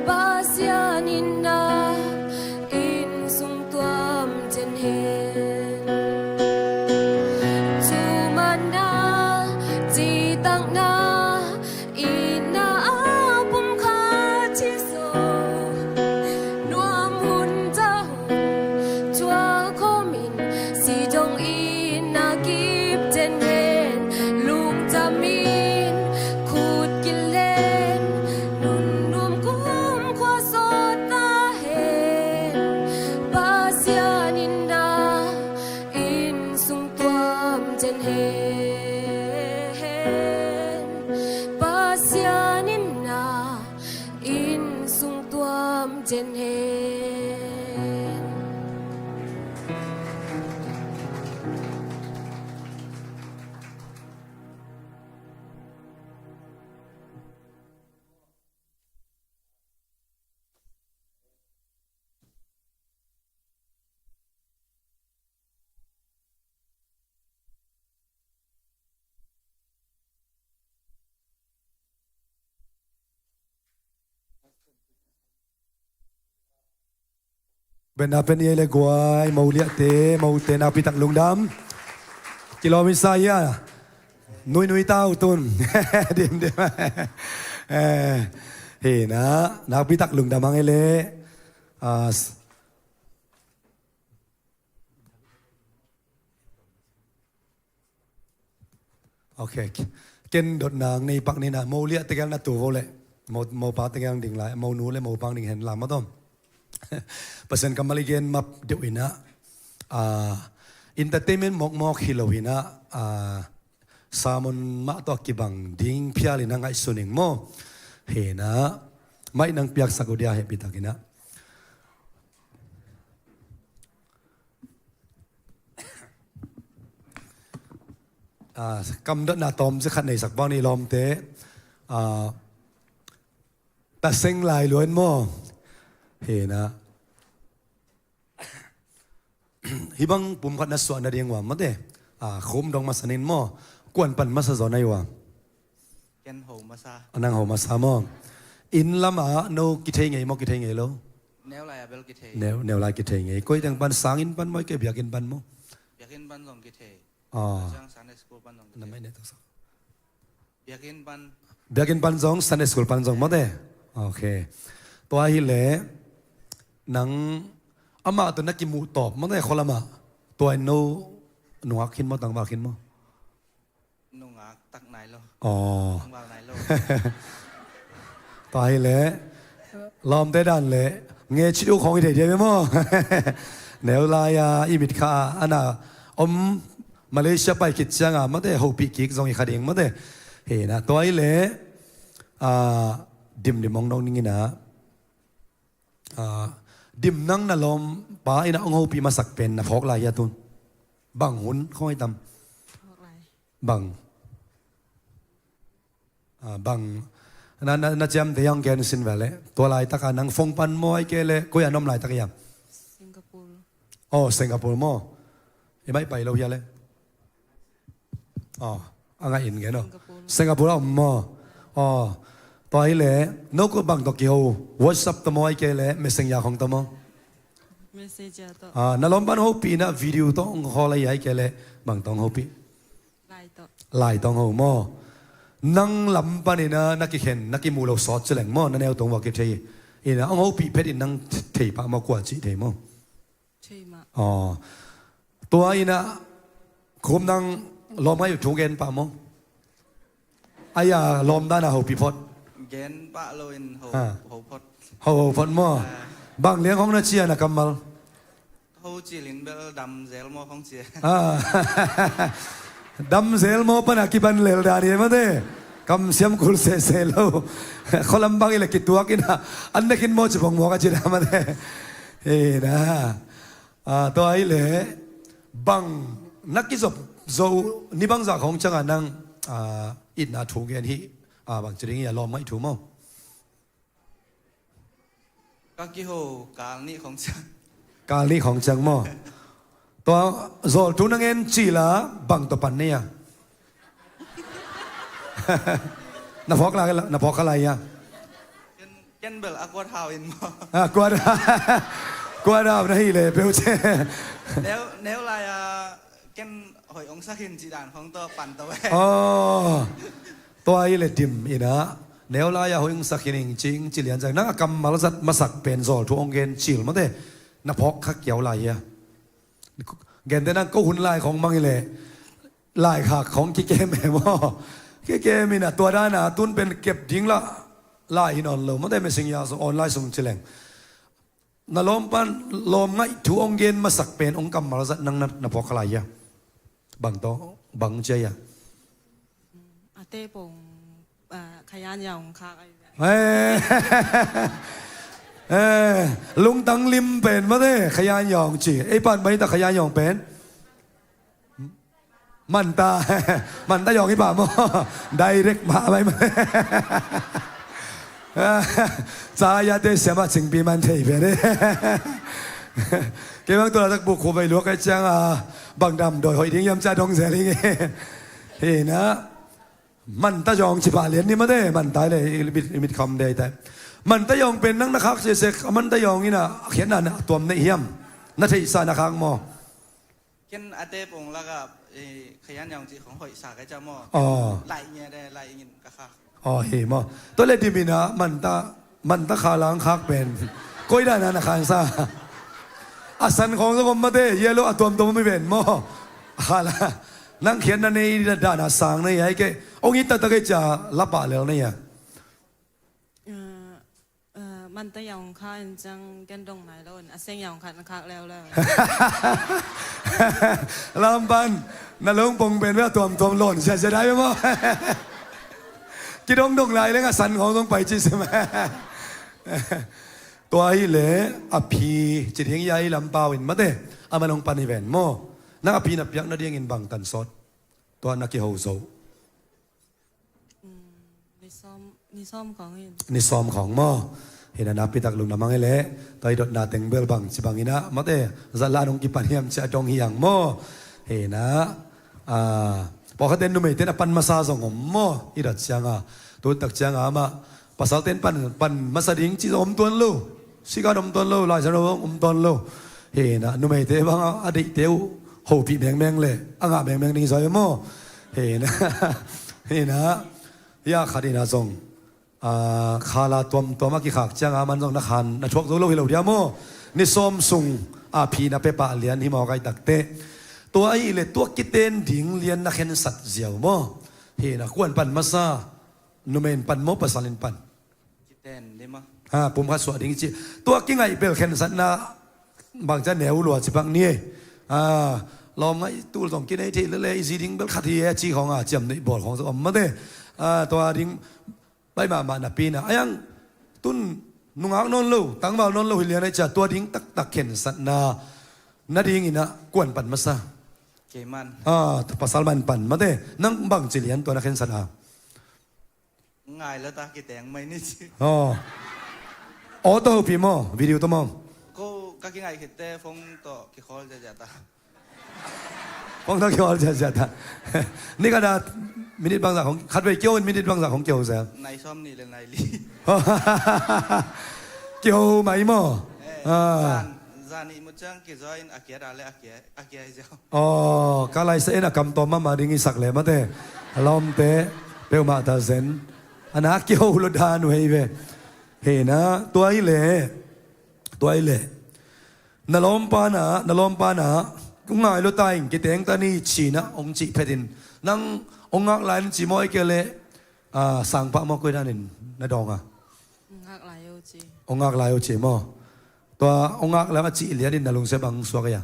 Pasyanin na sianin na in sung tuam jen henเป็นอาเป็นเอเลกวายมาเลียเตมาเตนาพิตักลุงดำกิโลมิสายานุยเต้าตุน เดียมเฮ้นะนาพิตักลุงดำมังเอเลโอเคเกณฑ์ดดนางในปักนี่นะมาเลียตะแกงนาตัวเลยมาปาตะแกงดิ่งไหลมาหนูเลยมาปังดิ่งเห็นลามมาต้มpesan kembali gen map dewina entertainment mok hilowina samon ma to kibang ding phiali na ngai suning mo he na mai nang piak sagodia he bitakina kam dat na tom se khat nei sak bang ni lom te ta seng lai luan moเฮนะฮิบังปุ่มขัดนัสวนนาเดียงว่ามันเดคมดองมาสนินมอกวนปั่นมาสะจอนในว่า เกนโฮมาซา นางโหมาสามองอินละมาโนกิเทงไงมอกิเทงไงโล แนวไรอะเบลกิเท แนวลายกิเทงไงก้อยดังปันสางอินปันมอยเก็บอยากกินปันมอ อยากกินบันสองกิเท อ๋อ จังซันเดสกูบันสองกิเท นั่นไม่เนี่ยต้องสอง อยากกินบัน อยากกินปันสองซันเดสกูลปันสองมอเดโอเคตัวฮิเล่นังอามาตัวนักกิมูตอบมันได้คนละมาตัวโนหนูกินมาต่างบากินมา นุ่งอ่ะตักไหนโล อ๋อ ตักบ่าวไหนโล ตายเลยลอมได้ดันเลยเงี้ยชิดของอีเดียไหมมั้งแนวลายอีมิดค่าอันน่ะมาเลเซียไปกิจจังอ่ะมันได้หูปีกิกทรงอีกคดีมันได้เห็นนะตัวเลยดิมมองน้องนี่นะดิมนั่งน่ะลมป้าอินะองหูปีมาสักเป็นนะพกลายยาตุนบังหุ่นค่อยตำบังนั่นจำที่ยังแกนสินเวลตัวลายตะการนังฟงปันมอยเกลกุยานมลายตะกี้ยังสิงคโปร์อ๋อสิงคโปร์มอไม่ไปเราอย่าเลยอ๋ออะไรอินแกเนาะสิงคโปร์มออ๋อตัวไอ้เล่นกบังตะกี้หูวอทส์แอปตัวมอยเกลไม่สิงยาของตัวมอเมสเซจตัวนั่นลมปันหูปีนะวิดีโอต้องขออะไรยัยเกลบังต้องหูปีไล่ต้องหูมอนั่งลำปานี่นะนักกิเห็นนักกิมูเราสอดเฉลงมั่วนั่นแนวตรงว่าเก็บใช่อีนะเอาปีเพชรนั่งเทปมากว่าจีเทมั่วใช่มาอ๋อตัวอีนะคมนั่งล้อมให้อยู่ทุกเกนปะมั่วไอ้ยาล้อมด้านน่ะหูปีพอดเกนปะโลอินโฮพอดหูพอดมั่วบางเลี้ยงของนักเชียนะกำมัลโฮจิลินเบลดำเซลโมของเชียดำเซลโมปนักกิบันเลลดานี่มาเด้คำเสียมคุลเซเซลเขาลำบากอีเล็กตัวกินนะอันนักกินโมจิบงโมกันจีนามาเด้เฮ้นะตัวไอ้เล่บังนักกิจโจนี่บังจากของจังหวัดนังอินนาถูกเงี้ยที่บางจุดนี้อย่าลองไม่ถูกมั้งก็กิโฮการนี่ของจังการนี้ของจังมั้งตัวโจทุนังเงินจีละบังตัวปันเนี่ยนับพอกอะไรนับพอกอะไรอ่ะเกนเบลอควาทาวอินมอกวาดากวาดาไม่เลยเปลเช่แนวลายเกนหอยองศาหินจีดานของตัวปั่นตัวอ๋อตัวไอ้เลยดิมอีนะแนวลายหอยองศาหินจริงจีเลียนจากนักกรรมมาลัดมาสักเป็นโจทุองเงินจีลมาเด้นับพอกขักเกี่ยวลายอ่ะเงินแต่นั้นก็หุ่นลายของมังเลยลายขาของกิเกมแม่หม้อเกมนี่นะตัวด้านน่ะตุนเป็นเก็บยิงละลายนอนเลยไม่ได้ไม่สิ่งยาส่งออนไลน์ส่งเฉลงนั่นลมปันลมไงถูองเงินมาสักเป็นองค์กรรมมาแล้วนั่งนับพอขลายยะบังโตบังเจียอาเต้ปงขยา านยองคักไอ้เนี่ย เอ้ยเอ้ยลุงตังลิมเป็นมาเด้ขยันยองจีไอ้ปันไม่แต่ขยันยองเป็นมันตา มันตายองอีป่ามั้งไดเรกมาอะไรมา saya tu siapa cingpi man thei về đấy, cái bang tôi là buộc khu về luộc cái trang bằng đầm đòi hỏi tiếng yam cha đông rẻ đi nghe, thì nó mình ta yong chỉ bà liền đi mà đấy, mình ta này bịt còng đây tại, mình ta yong bên năng nó khác sẽ mình ta yong như nào khiến là tuầm này hiểm, nó thấy sao nó khác mò, เก็นอาเต้ปงแล้วก็ขยันยองจีของหอยสาก็จะหม้อ อ๋อ ไหลเงี้ยได้ไหลเงี้ยก็ค่ะ อ๋อเห็นมอตัวเล็กดีมีนะมันตาขาล้างคักเป็นก้อยได้นะคางซ่าอาสันของสกมมาเตเยโลอะตัวไม่เป็นมอขาละนั่งเขียนนั่นนี่ด้านสางนี่ไอ้แกองค์นี้ตาแกจะรับปากแล้วนี่ มันตะยองคักจังแกันดงไหนแล้วอ่ะเสียงยองคักคักแล้ว ลำปันนั่นลงปงเป็นว่าตัวหล่นจะได้ไหมมอกิดงไหลแล้วก็สันของต้องไปจีใช่ไหมตัวไอ้เล่อภิจิตเฮียงใหญ่ลำเปล่าเห็นมั้ยเด้อามาลงปันอีเวนโมนักอภินับยักษ์นัดเดียงอินบังตันสดตัวนักเกี่ยวโซ่นี่ซ่อมของเห็น นี่ซ้อมของหม้อเห็นนับพิทักษ์ลุงน้ำมังเล่ตัวไอ้ดดนาเต็งเบลบังจิบังอินะมั้ยเด้จัลลาดงกิปันเฮียมจะดงเฮียงหม้อเห็นนะพอเขาเต้นนุ่มเต้นปันมาซาส่งหม้ออีดัดเชียงตัวตักเชียงมาภาษาเต้นปันมาสดิ้งจีอมตัวลูสิการอมตัวลูลายสระวงอมตัวลูเห็นนะนุ่มเต้บางอดีตเต้โหปีแมงเลยอ่างแมงนี่สอยหม้อเห็นนะเห็นนะยาขัดนะส่งขาลาตัวมากี่ขากเชียงมันส่งนักขันนักชกตัวลูหิโลเดียโม่นี่ส้มสุงพีนะเปปะเลียนที่มอไกตักเตตัวไอ้เลยตัวกิเตนดิ่งเลียนนักเห็นสัตว์เจียวมั้งเห็นนะกวนปันมาซานุเมนปันโมปัสสาลินปัน กิเตนได้มั้ย ผมก็สวัสดีจีตัวกิ้งไอ้เบลเห็นสัตว์นะบางจะแนวหลวดสิบังนี่ลองไอ้ตู้ส่งกินไอ้ที่เลยสีดิ่งเบลขัดที่จีของเจียมในบอดของสมมาเด้ตัวดิ่งใบมาหน้าปีนะไอ้ยังตุนนุ่งอักนนลูตั้งบ่าวนนลูเรียนไอ้จ่าตัวดิ่งตักเห็นสัตว์นะนาดิ่งอีนะกวนปันมาซาเกมันภาษามันปันมาเด้นั่งบังจิเลียนตัวนักเขียนสัตว์ง่ายแล้วตากิแตงไม่นี่สิ อ๋อตัวพี่มอวิดีโอตัวมอก็กิง่ายคิดแต่ฟงต่อกิคอลจะตาฟงตัวเกี่ยวจะตานี่ก็ได้มินิทบางสักของคัดไปเกี่ยวมินิทบางสักของเกี่ยวเสียในซ่อมนี่เลยในลี เกี่ยวไหมมอจานี่มุจังกิจอยอาเกียอะไรอาเกียเจ้าอ๋อกาไลเซนกำตัวมาดิ้งสักเลยมาเต้ลอมเต้เปลมาตาเซนอันนักเกี่ยวลุดานุเฮเวเฮนะตัวไอ้เล่นลอมปานะกุง่ายลุตายกิเตงตานี่ชีนะองจีเพดินนั่งองค์อักหลานจีมอยเกเล่สังปะมอกุยดานินนาดองหักหลายโอจีองค์อักหลายโอจีมอตัวองค์อักแล้วจีเลียดินนาลุงเสบังสวกยา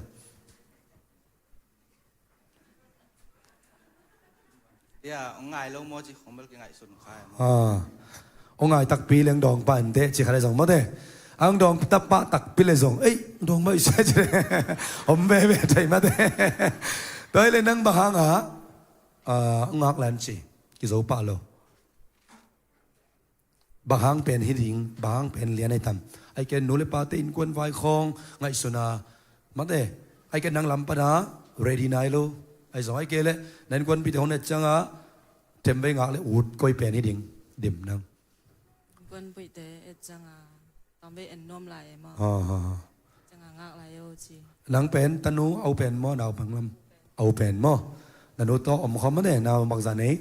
เดี๋ยวง่ายลงมอจีของเบลง่ายสุดขายองค์ง่ายตักปีเลี้ยงดองปันเตะจีใครส่งมาเตะอังดองตับปะตักปีเลยส่งเอ้ยดองไม่ใช่จีผมเบใจมาเตะตัวเลยนั่งบังหางองค์อักแลนจีกิโซปะโลบังหางเป็นฮิดิงบังหางเป็นเลี้ยงในตั้มไอ้แกนูเลปาเตอินกวนไฟคองไงสุนามาเตะไอ้แกนั่งลำปะนะ ready นายโลไอ้สองไอ้เกลเลยนั่นคนพิธีของเนี่ยจังเต็มไปงาเลยอุดก้อยเป็นนี่ดิ่งดิ่มนังคนพิธีจังตอนไปเอ็นนมไหลมาจังงักไหลโอจีหลังเป็นตนูเอาเป็นหม้อดาวพังลำเอาเป็นหม้อตนูโตอมคอมมาเนี่ยนาวบางสานี้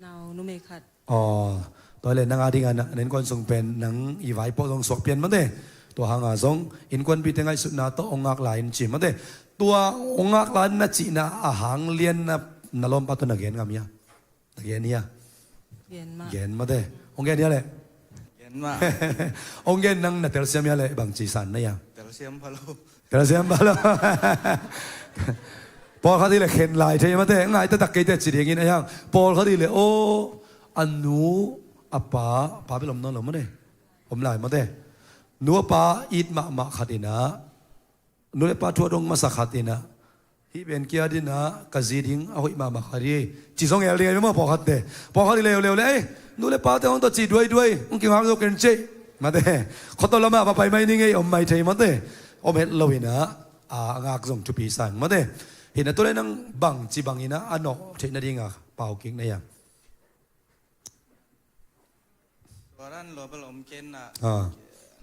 นาวนุ่มเอขัดตัวเลยนางอาดิงานนั่นคนส่งเป็นนังอีไว้พอต้องสวกเปลี่ยนมาเนี่ยตัวหางส่งอินคนพิธีไงสุดนาโตองงักไหลจีมาเนี่ยตัวองค์อักลานนัจีน่าอาหารเลียนนะนลมปัตตนักเกณฑ์กามีนักเกณฑ์เนี่ยเกณฑ์มาเด้องค์เกณฑ์เนี่ยแหละเกณฑ์มาองค์เกณฑ์นั่งนัดเตลเซียมเนี่ยแหละบางจีสันเนี่ยเตลเซียมพะโลพอเขาดีเลยเข็นลายใช่ไหมเด้ง่ายแต่ตะเกียบจีเดียกินอะไรอย่างพอเขาดีเลยโอ้อันนู้ apa pa belum non lo made om lai made nu pa it ma khatina nu le pa thua dong ma sa khatina hi ben kia dina kaziding a hoi ma khari chi song el le ma po khatte po khari le le nu le pa te on to chi duai ong ki ngam so ken che made khoto lama pa pai mai ni ngai om mai thei made om het loina a ngak zong chu pi sang made hin na to le nang bang chi bangina ano thei na dinga pau king na yang ตัวนั้นหลวงพ่อหลวงเกณฑ์น่ะ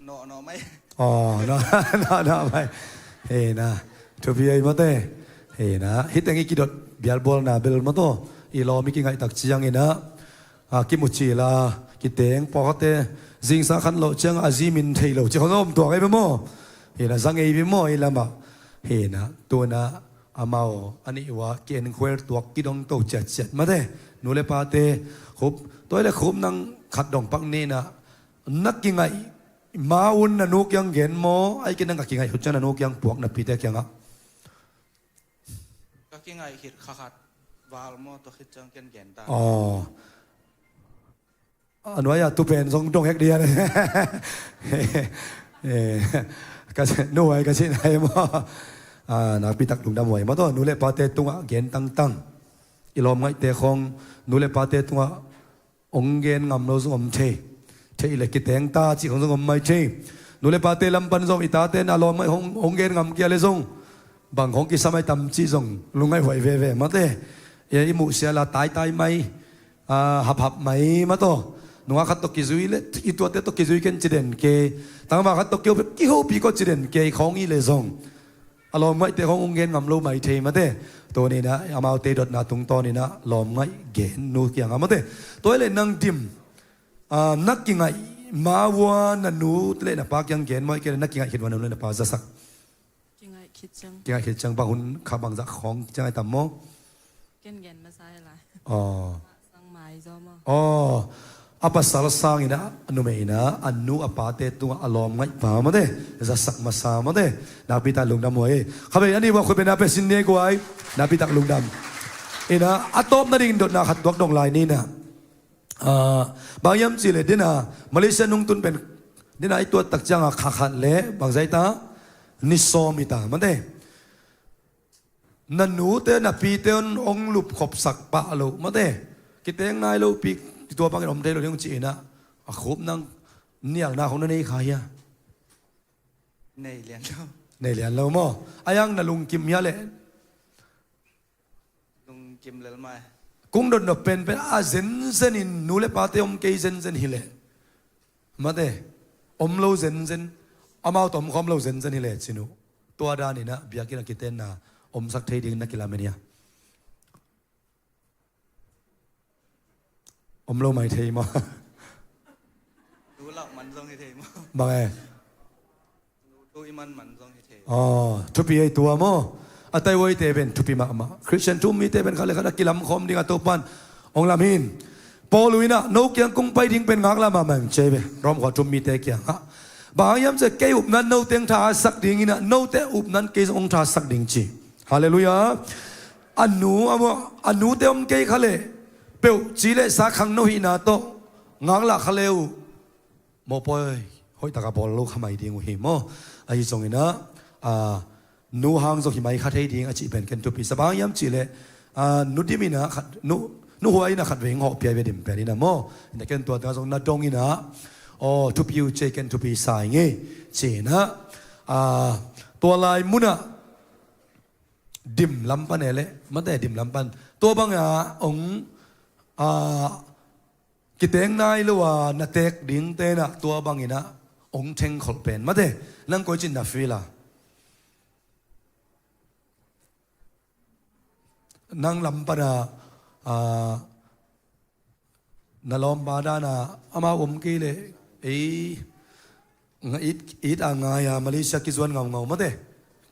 หนอไม่ no mai he na to pi ai mate he na hitangi kidot bial bol na bel mato i lo mi ki ngai tak chiang ina a ki mu chi la ki teng po te jing sa khan lo chang azimin thei lo chi khom to kai mo he na zang ei bi mo i lama he na to na amao ani wa ken khwel tuak ki dong to chat mate nu le pa te khup toy le khum nang khat dong pak ni na nak ki ngai maun na nuk yang gen mo ai kin nang ki ngai hu chan na nuk yang puak na pi te kyang a ก็กี่ไงคิดขัดวาลมอตัวคิดจังเกณฑ์แกนตา อ๋ออันว่าอย่าตุเป็นทรงตรงเอกเดียเลยก็นู่นไอ้ก็ชินไอ้มานักพิทักษ์ลุงดำไว้มาตัวนู่นเลยปาเตตุงเกณฑ์ตั้งอีลอมไงเตะคงนู่นเลยปาเตตุงองเกณฑ์งำเราส่งเทเลยกิเตงตาจีของส่งไม่เทนู่นเลยปาเตลำปันส่งอิตาเตนอารมณ์ไม่องเกณฑ์งำเกียร์เลยส่งบางของกิสมัยตำจีส่งลุงไงไหวเว่มาเตยมุเสียละตายไหมหับไหมมาตัวนัวขัดตกกิจุยเลยอีตัวเตตกกิจุยกันจีเด่นเกตั้งมาขัดตกเกี่ยวกับกี่หูปีก็จีเด่นเกของอีเลยส่งอารมณ์ไม่เตขององเงินงำรู้ไม่เทมาเตตัวนี้นะอามาเตดดนาตุงตอนนี้นะลมไม่เกนนูเกียงอามาเตตัวเลยนั่งดิมนักยังไงมาวันนันูเลยนะปากยังเกนไม่เกนนักยังไงคิดวันนั้นเลยนะปากจะสัก ยังไงคิดจัง ยังไงคิดจังบางคนขับบางจากของจังไงตามโม เกณฑ์แกนมาใส่อะไร อ๋อ สังไม้จอม อ๋ออาปัสสารสังอินะอนุเมนะอนุอปาเตตัวอารมณ์ไม่พามาเดจะสักมาสามาเดนาพิตาลุงดำมวยข้าพเจ้าอันนี้ว่าคุณเป็นนาเป็นสินเนกไว้นาพิตาลุงดำนะอัตโตมนาดิ่งโดดนาขัดตัวดงลายนี่นะบางยามจีเลยดินะมาเลเซียนุ่งตุนเป็นดินะไอตัวตักจังขัดเละบางใจตานิสโซมิตามาเดนันนูเตนับปีเตนองลุบขบสักปะลูมาเดกิเตงนายลูปีตัวปังกอมเตลูยังจีนะขบนังเนี่ยนาของนั่นเองใครอะ ในเรียนแล้ว ในเรียนเราโม่อายังนาลุงกิมยาเล่ ลุงกิมเลยมา กุ้งโดนเป็นอาเซนเซนินนูเลปาเตอมเกยเซนฮิเลมาเดอมโลเซนอามาตอมคอมโลเซนฮิเลสินูตัวดานี่นะเบียกินกิเตนนะอมสักเทดิงนักกีฬาเมียอมโลไม่เทมา ดูเหล่ามันทรงเทมั้ง บางไง ดูอีมันทรงเท อ๋อทุปีไอตัวมั้งอัตไว้เตเป็นทุปีมาคริสเตียนทุมีเตเป็นเขาเลยเขากีฬาคอมดิ้งอัตปันองลามินปอลุยนะนกยังคงไปดิ้งเป็นงักละมาแม่งเจ็บรอมขอทุมีเตเกียงฮะบางยามจะเกี่ยวนั้นโนเตียงท่าสักดิ้งนะโนเตอุบนั้นเกี่ยวองท่าสักดิ้งจีฮาเลลูยาอันนูเตอมเกี่ยเขาเลยเปียวจีเลสักครั้งโนหินาโตงักละเขาเลวโมปอยหอยตะกบอลลูกขมายดิ้งหิมไอ้จงนะนูหางจงหิมายขัดให้ดิ้งอาชีพเป็นกันทุปีสบายยามจีเลนูดิมินะขัดนูหัวอินะขัดเวงหอบเปียเวดิมเป็นนี่นะโมในกันตัวตาจงนัดดงอินะโอ้ทุปีอยู่เจกันทุปีสายงี้เจนะตัวลายมุนะดิมลำปันเอเล่มันแต่ดิมลำปันตัวบางอย่างกิเตงนายหรือว่านาเตกดิ้งเตนะตัวบางอย่างนะองเชงขลเป็นมันแต่นั่งก้อยจินนาฟิลานั่งลำปันนาลอมบาดานะอามาอมกีเลยอีดอ่างายมาเลเซียกิจวันเงามาเด้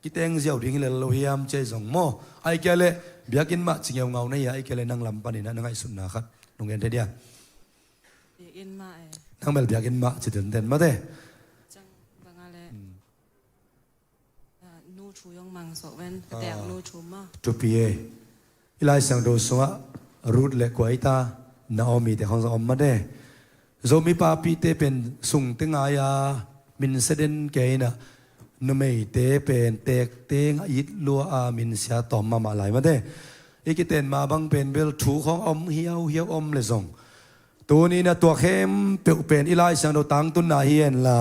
กิเตงเจียวดิ้งเลยเราพยายามเจส่งโมไอเกลเลยเบียกินมาจิงเงาเนี่ยไอเกลเลยนั่งลำปันนี่นะนั่งไอสุนนะครับโรงเรียนเดีย เอ็นมา นั่งเบลเบียกินมาจิตเด่นมาเด้ จังบางอะไรนูชูยองมังสเวนแต่นูชูมา ทุปีเออีไลสังโดสวะรูดเล็กกว่าไอตานาอมีแต่ของสอมมาเด้ zomi papi te pen sung te ngaya min seden ke na nu mei te pen tek te nga it lua a min sia tom ma lai ma de ikiten ma bang pen bel thu khong om hiao om le zong tu ni na tua khem pe pen ilai sang do tang tun na hian la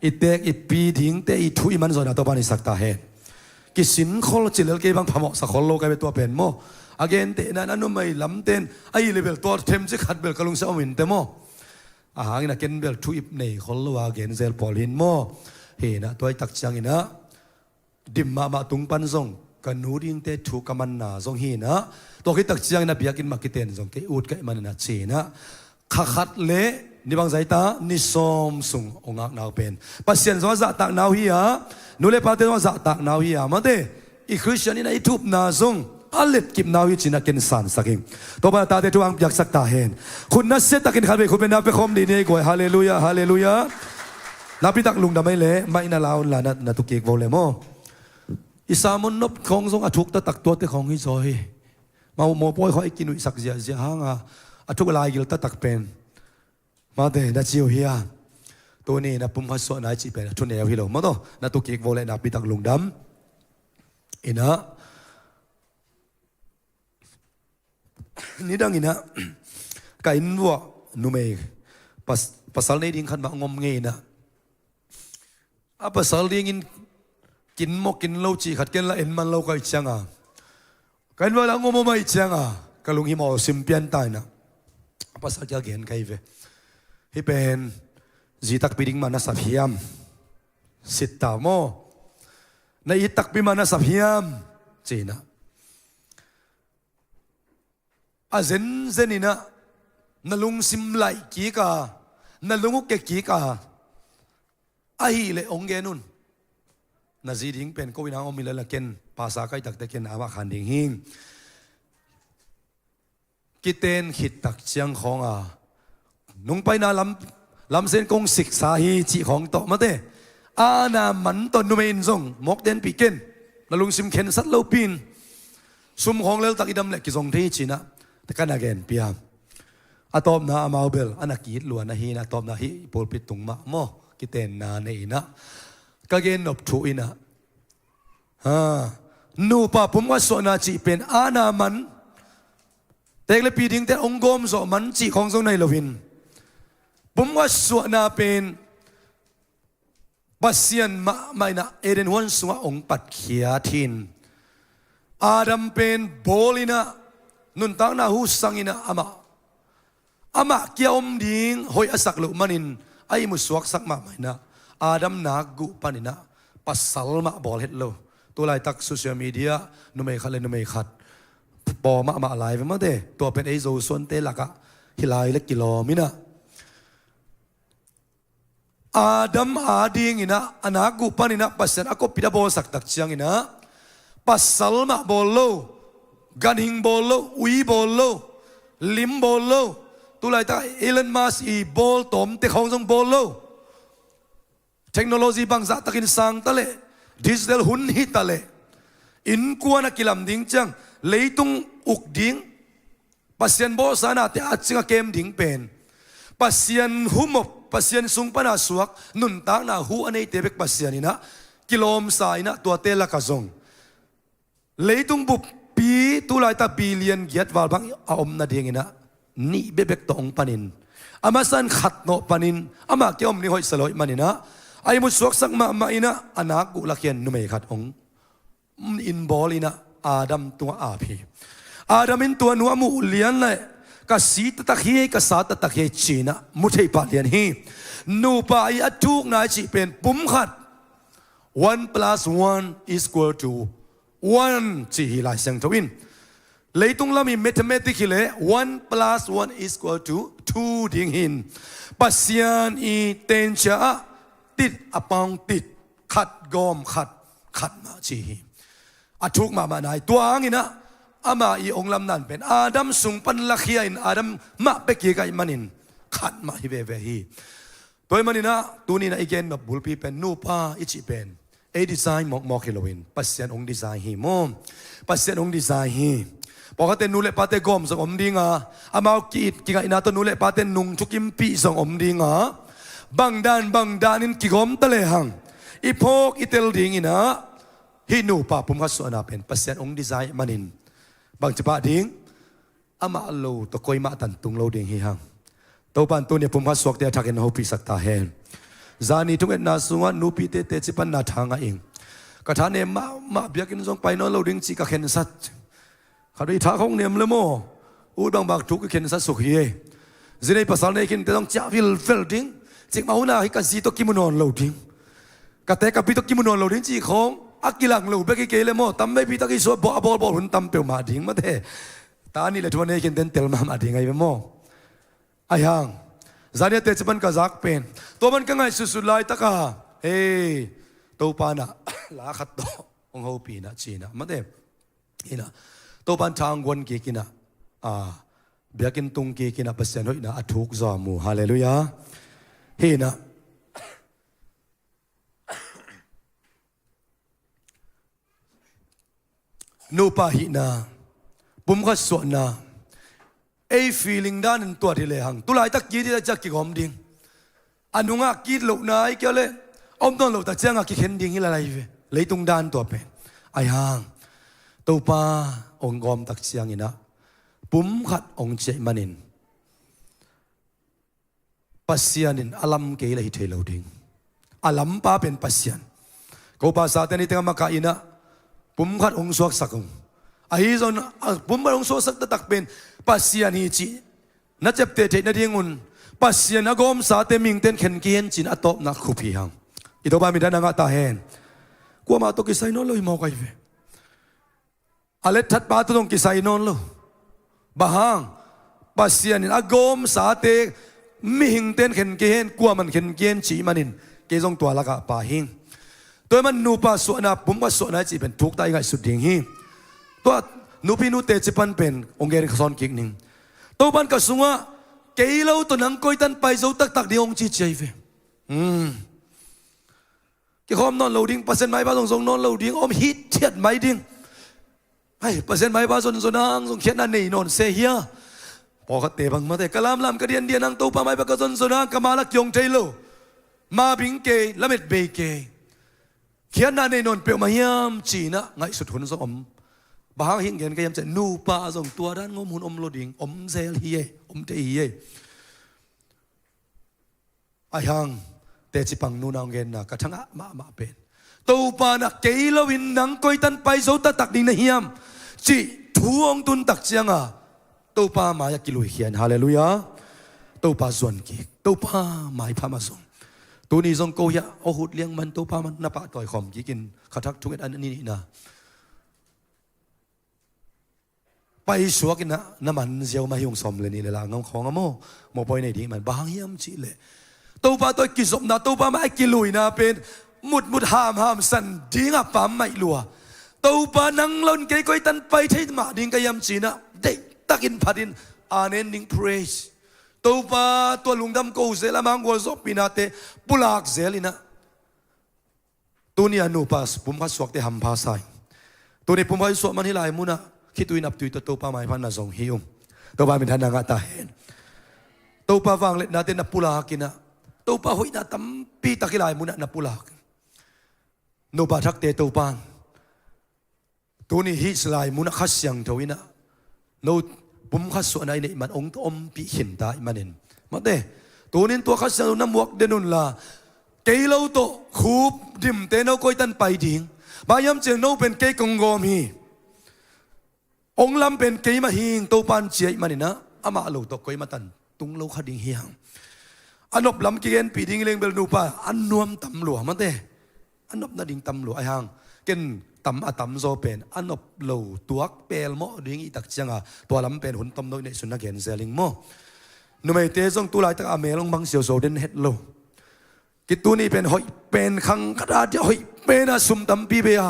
itek ipi ding te i thu i man zo na to pani sakta he ki sin khol chilel ke bang phamo sa khol lo ka be to pen mo again te na nu mai lam ten ai level to them che khat bel kalung sa omin te mo a hang na ken bel thu ip nei khol lo again zel polin mo he na toy tak chang ina dim ma tung pan zong kanu ding te thu kaman na zong hi na to ki tak chang na biakin makiten zong ke ut ka man na che na khat le ni bang zaita ni som sung ongak naw pen pasien zo za tak naw hi ya nu le pa te zo za tak naw hi ya ma de i christian ina i thup na zong alet kip naw hi china ken san saking to ba ta te tu ang yak sak ta hen khun na se takin khabe khu ben na pe khom ni ne ko hallelujah hallelujah na pi tak lung da mai le mai na laun la na tu kek vo le mo isamon nop khong zong athuk ta tak to te khong hi zoi ma mo poi khoi kinui sak zia zia hanga athuk lai gil ta tak pen ma de na chiu hia to ni na pum ha so na chi pen thu ne hi lo mo to na tu kek vo le na pi tak lung dam ina ni dang ina ka in wo nu me pasal nei ding khan ba ngom nge na a pasal ding in kin mo kin lo chi khat ken la en man lo kai changa kan wa la ngom mai changa kalung hi mo sim pian tai na pasal ja gen kai ve hi pen ji tak piding mana sa phiam sit ta mo na i tak pi mana sa phiam china a zen ina nalung sim lai ki ka nalung ke ki ka a hi le ong ge nun na ji ding pen ko ina om mi la ken pa sa kai tak te ken ama khan ding hing kiten hit tak chiang khong a nung pai na lam sen kong sik sa hi chi khong to ma te ana man to nu men zong mok den pi ken nalung sim ken sat lo pin sum khong lel tak idam le ki zong thi china te kan again piam atom na amaubel anakit luan na hi na tom na hi pulpit tung ma mo kiten na nei na kagen nop thu ina ha nu pa pum wa so na chi pen ana man tek le pi ding te ong gom zo man chi khong zong nei lovin pum wa so na pen pasian ma mai na eden hon sunga ong pat khia thin adam pen bolina nun tang na hu sangina ama kia om ding hoi asak lu manin ai mu suak sak ma mai na adam na gu panina pasal ma bol het lo tu lai tak social media nu mai khat le nu mai khat po ma lai ve ma de to pen ei zo son te laka hilai le kilo mina adam ading ina anagu panina pasen ako pida bol sak tak chiang ina pasal ma bol lo ganing bol lo ui bol lo lim bol lo tu lai ta Elon Musk i bol tom te khong jong bol lo technology bang za takin sang tale digital hun hi tale in kuana kilam ding chang leitung uk ding pasien bo sana te achinga kem ding pen pasien humop pasien sung pana suak nun ta na hu anei te bek pasien ina kilom sa ina to te la ka zong leitung bu pi tu lai ta billion giat wal bang a om na ding ina ni bebek to ong panin amasan khat no panin ama ke om ni hoi saloi manina ai mu suak sak ma ina anak gu lakien nu me khat ong in bolina adam tua api adam in tua nu amu lian le ka si ta khi ka sa ta khi china mu thei pa lian hi nu pa ai atuk na chi pen pum khat 1 + 1 is equal to 1 chi hi lai sang thawin leitung lami mathematically 1 + 1 is equal to 2 ding hin pasian i ten cha tit apang tit khat gom khat ma chi hi athuk ma nai tuang ina ama i onglam nan pen adam sung pan lakhia in adam ma pe ki kai manin khat ma hi ve hi toy manina tunina again ma bulpi pen nu pa ichi pen a design mok hiloin pasian ong design hi mom pasian ong design hi พอเขาเต้นนูเลปาเตกอมส่งอมดิงอามากีดกิงอินาตัวนูเลปาเตนุงชุกิมปีส่งอมดิงบางด้านนินกิกอมตะเลหังอีพกอีเตลดิงอินะฮินูปาปุ่มขัดส่วนอาเป็นปัสเซียนองดีไซน์มันินบางจับดิงอามาโลตะคอยมาตันตุงโลดิงฮิหังตัวปันตัวเนี่ยปุ่มขัดสวกเดียทักเห็นหูปีสักตาเฮนจานีทุกเอ็ดนาสุงนูปีเตเตจิปันนาทางเองกระทานเนี่ยมาเบียกินส่งไปนอนโลดิงจีกะเข็นสัตเขาได้ท้าของเนี่ยมเลยโมอูดบางทุกเข็นสัตสุขีจีในภาษาเนี่ยกินแต่ต้องจ้าวิลเฟลดิงจิกมาหุนาให้กันซีตกิมุนอนโลดิงกะแต่กับปีตกิมุนอนโลดิงจีของอักกิลังโลเบกิเกลโมตั้มไม่ปีตกิสวบบอหุ่นตั้มเปียวมาดิงมาเถตานี่แหละทุกวันนี้กินเต็นเตลมาดิงไงโมไอ้ห่างจานี่เตจิบันกะจักเป็นตัวมันก็ไงสุดๆไล่ตะกาเฮ้ตัวปานะลาขัดโตองเขาปีนะจีนะมาเถอินะตัวปันทางวนกีกินะเบียกินตุงกีกินะเปอร์เซ็นต์หน่อยนะอัทุกจอมูฮาเลลูยาเฮนะนูปาหินะปุ่มขัดส่วนนะไอ้ feeling ด้านตัวที่เลยหังตุลายตักยีที่จะกิกหอมดิ่งอันนุ่งอ่ะกีดหลุดนายเกี่ยวเลยอมต้นหลุดตักเจ้าอ่ะกิเห็นดิ่งที่อะไรเลยตรงด้านตัวเป็นไอ้ห่างตัวป้าองกอมตักเชียงอินะปุ่มขัดองเจมันินปัสยานินอลัมเกลหิเทโลดิ่งอลัมป้าเป็นปัสยานกูภาษาเทนิเตงมาคาอินะปุ่มขัดองสวกสักงไอ้ส่วนปุ่มขัดองสวกสักตักเป็นปัสยานิจีนัดเจ็บเตะเทนดิ่งอุนปัสยานกอมสาเตมิงเตนเข็นเกียนจินอตบนักขุพีหังอีตัวบ้ามีด้านงาตาเฮนกูมาตัวกิไซนอนเลยมองไกเวอะไรทัดป้าตัวตรงกิไซนอนเลยบ้าหังปัสยานินกอมสาเตมิหิงเตนเข็นเกียนกูมันเข็นเกียนจีมันินเกจงตัวละกะป้าหิงตัวมันนูปัสส่วนนะปุ่มปัสส่วนนะจีเป็นทุกได้ไงสุดดิ่งหิตัวนูพีนูเตจิปันเป็นองเกริกซอนกิกหนึ่งตัวมันกระสุงะเกลียวตัวนังก้อยตันไปเจ้าตักเดียวองจีเจยเวกี่ข้อมนอนโหลดิ้งเปอร์เซ็นต์ไม่บ้าส่งนอนโหลดิ้งอมฮิตเทียดไม่ดิ้งไอ้เปอร์เซ็นต์ไม่บ้าส่งนางส่งเขียนนั่นนี่นอนเสียพอเขาเตะบังมาแต่กะลามลำกระเดียนนางตัวป้าไม่บ้าก็ส่งนางกะมาลักยงเทโลมาบิงเกละเม็ดเบเกเขียนนั่นนี่นอนเปียวมาเยี่ยมจีนะไงสุดหุ่นส่งอมบางหิงเงินก็ยังจะนูป้าส่งตัวด้านงมหุ่นอมโหลดิ้งอมเซลเฮียอมเตเฮียไอ้หังเตจิปังนูนางเงินนะกระทั่งมาเป็นตัวปานะเกลวินนังก้อยตันไปโซตักดิ่งในเฮียมจีทวงตุนตักเจียงตัวปามายากิลุยเขียนฮาเลลูยาตัวปาส่วนกิตัวปาหมายพามาส่งตัวนี้ส่งโกยะโอหุดเลี้ยงมันตัวปามันนับปะต่อยขอมกินขัดทักทุกอันนี้นะไปสวกินนะน้ำมันเจียวมาหิวสมเลยนี่เลยล่ะงงของโมปอยในดีมันบางเฮียมจีเลยตัวปาตัวกิจสมนะตัวปาไม่กิลุยนะเป็นมุดห้ามสันดีงะปั๊มไม่ลัวตัวปานังล้นเกยก้อยตันไปที่มาดิ้งกยำจีนะเด็กตักินพัดินอาเนนดิ้งเพรสตัวปาตัวลุงดำกูเซละมังวัวซบปีนาเตปุลักเซลินะตัวนี้อนุปัสปุ่มพัสวกเตหัมพาไซตัวนี้ปุ่มพัสวกมันที่ลายมุนะคิดตุยนับตุยตัวปาไม่พันนาส่งฮิวตัวปาเป็นทันนางตาเห็นตัวปาฟังเล็ดนาเตนับปุลักินะตัวปาหุยนาตั้มปีตะกิลายมุนะนับปุลักโนบาทักเตตัวปานตัวนี้ฮิสลายมุนะขัดยังทวินะโนปุ่มขัดส่วนไหนเนี่ยมันองค์อมปีเห็นตายมันเห็นมาเต้ตัวนี้ตัวขัดยังน้ำวกเดนุนละเกลาโตคูบดิมเตนเอาก้อยตันไปดิ่งบายำเจียงโนเป็นเกกงกอมีองลำเป็นเกมาหิงตัวปานเจียมันนี่นะอามาโลตก้อยมาตันตุงโลขัดดิ่งเฮียงอันนบลำเกียนปีดิ่งเลงเบลนูปาอันนวมตำหลวงมาเต้อันนบนาดิ่งตำหลวงไอ้ห่างเกินตำตำโซเป็นอันนบโลตัวเปลโมดิ่งอีตักจังตัวลำเป็นหุ่นตำน้อยในสุนัขเห็นเซลิงโมนุ่มไอเตะส่งตัวลายตักอเมลงบังเสียวโซเดนเฮดโลกิตัวนี้เป็นหอยเป็นขังกระดาษหอยเป็นสุ่มตำปีเบีย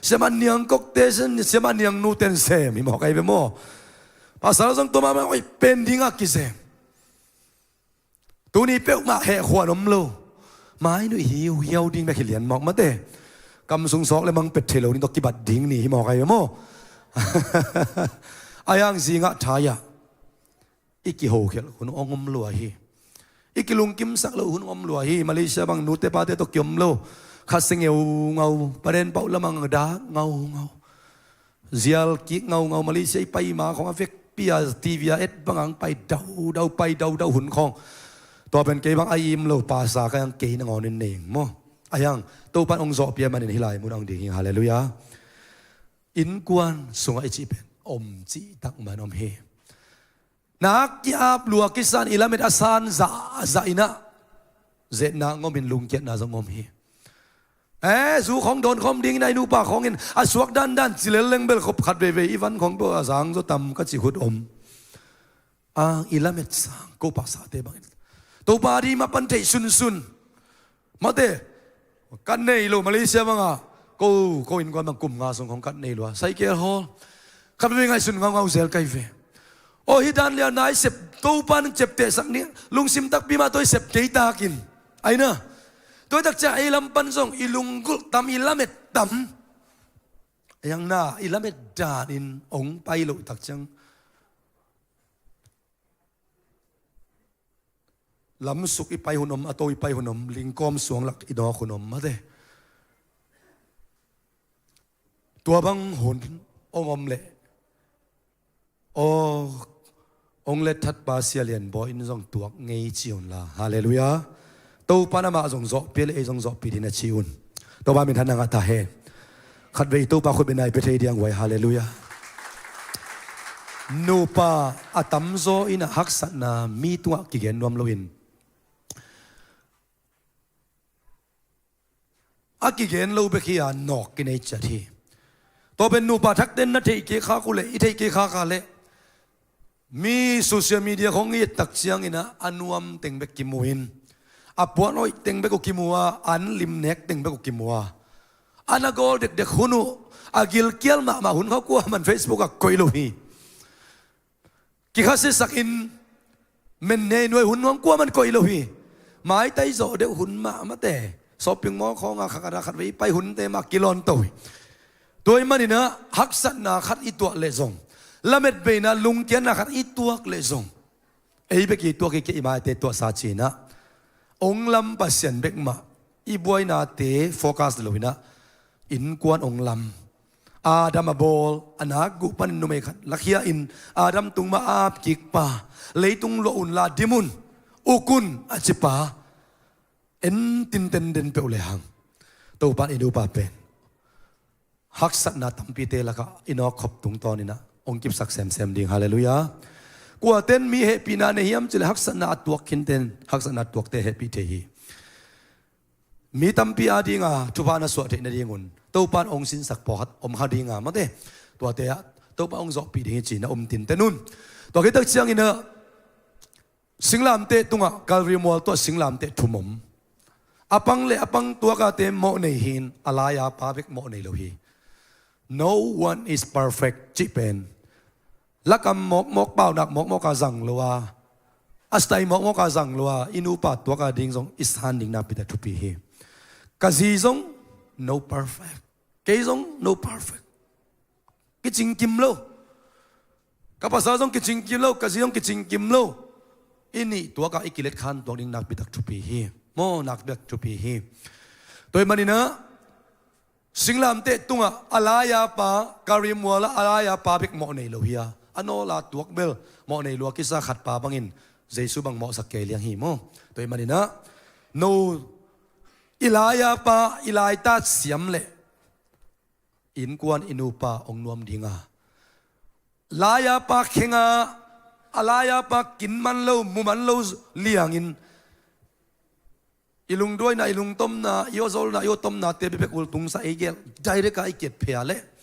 เสมันยังกกเตชันเสมันยังนูเตนเซมีหมอกไอเบโมภาษาส่งตัวมาหอยเป็นดิ่งอักกิเซตัวนี้เปี้ยวมาแห่ขวานอมโลไม้ด้วยหิวเหี่ยวดิ่งไปขี้เหรียญหมอกมาเตะกำสุงซอกเลยมังเป็ดเทโลนี่ตกกิบัดดิ่งนี่หมอกไอเบโม ayang zinga thaya iki ho khel hun ongom lo hi iki lung kim sak lo hun om lo hi Malaysia bang nute pa te to kyom lo khasengeu ngau paren pau lamang da ngau zial ki ngau Malaysia pai ma khong avek pia TV et bangang pai dau hun khong to ben ke bang aim lo pa sa ka yang ke na ngon ning mo ayang to pan ong zo pia manin hilai mun ong ding hallelujah in kwan sunga ichi pen om chi tak man om he nak kiap lua kisan ilamet asan za ina zet na ngomin lung kiat na zong om he zu khong don khom ding nai nu pa khong in asuak dan chilel leng bel khop khat ve iwan khong bo azang zo tam ka chi khut om ilamet sang ko pa sa te bang to pa di ma pan thei sun mate kan nei lo Malaysia manga ko in kwan bang kum nga song khong kan nei lo sai ke hol khat ve ngai sun ngau zel kai ve o hi dan lia nai sep to pan chep te sak ni lung sim tak pi ma toy sep ke ta kin ai na tôi đặc cha ilam pan song ilunggul tam ilamet tam yang na ilamet dan in ong pai lo tak chang lam suk i pai hunom atoi pai hunom lingkom suang lak ido khunom ma de tua bang hun ongom le ong le that pa sialian bo in song tuak ngei chion la hallelujah to panama zong zo pel e zong zo pidina chiun to ba min thananga ta he khat ve to pa khu benai pe thei diang wai hallelujah nu pa atam zo in haksa na mi tuwa ki gen nom loin aki gen lo be khia nok ki nei cha thi to ben nu pa thak den na thei ke kha ku le i thei ke kha ka le mi social media khong i tak chiang ina anuam teng be ki muin apuan oi teng be ko kimua an lim nek teng be ko kimua anagol dek hunu agil kial ma hun kha ko man Facebook a koilo hi ki khase sakin men nei noi hun ngong ko man koilo hi mai tai zo de hun ma te shopping mall khong a khakara khat ve pai hun te ma kilon toi toy manina haksat na khat i to le zong lamet be na lung kian na khat i tuak le zong ei be ki to ke mai te to sa china ong lam pasien bek ma i boy na te focus lo ina in kwan ong lam adam abol anak gu pan nu me khat lakhia in adam tung ma ap kik pa leitung lo un la dimun ukun achipa en tin ten den pe le hang to pan inu pa pen haksat na tampi te laka ino khop tung ton ina ong kip sak sem ding hallelujah kwa ten mi happy na ne hiam chile haksat na atuak kin ten haksat na tuak te happy te hi mi tampi adinga thupana so te na dingun to pan ong sin sak pohat om hadinga mate to te to pa ong zo pi ding chi na tin tenun to ke tak chiang ina singlam te tunga Calvary Mall to singlam te thumom apang tua ka te mo nei hin alaya pavik mo nei lo hi no one is perfect chipen lakam mok pau nak mok ka zang lowa astai mok ka zang lowa inu pa tua ka ding zong is handing na pita thupi hi kazi zong no perfect ke zong no perfect ki ching kim lo ka pa sa zong ki ching kim lo kazi zong ki ching kim lo ini tua ka ikilet khan tua ding nak pita thupi hi mo nak bek thupi hi toy manina singlam te tunga alaya pa karimwala alaya pa bik mo nei lo hiya ano la tuak bel mo nei lo kisa khat pa bangin jesu bang mo sak ke liang hi mo toy manina no ilaya pa ilaita siam le in kwan inu pa ong nuam dinga laya pa khenga alaya pa kinman lo muman lo liang in ilung doi na ilung tom na yo zol na yo tom na te be ul tung sa egel direct ka iket pheale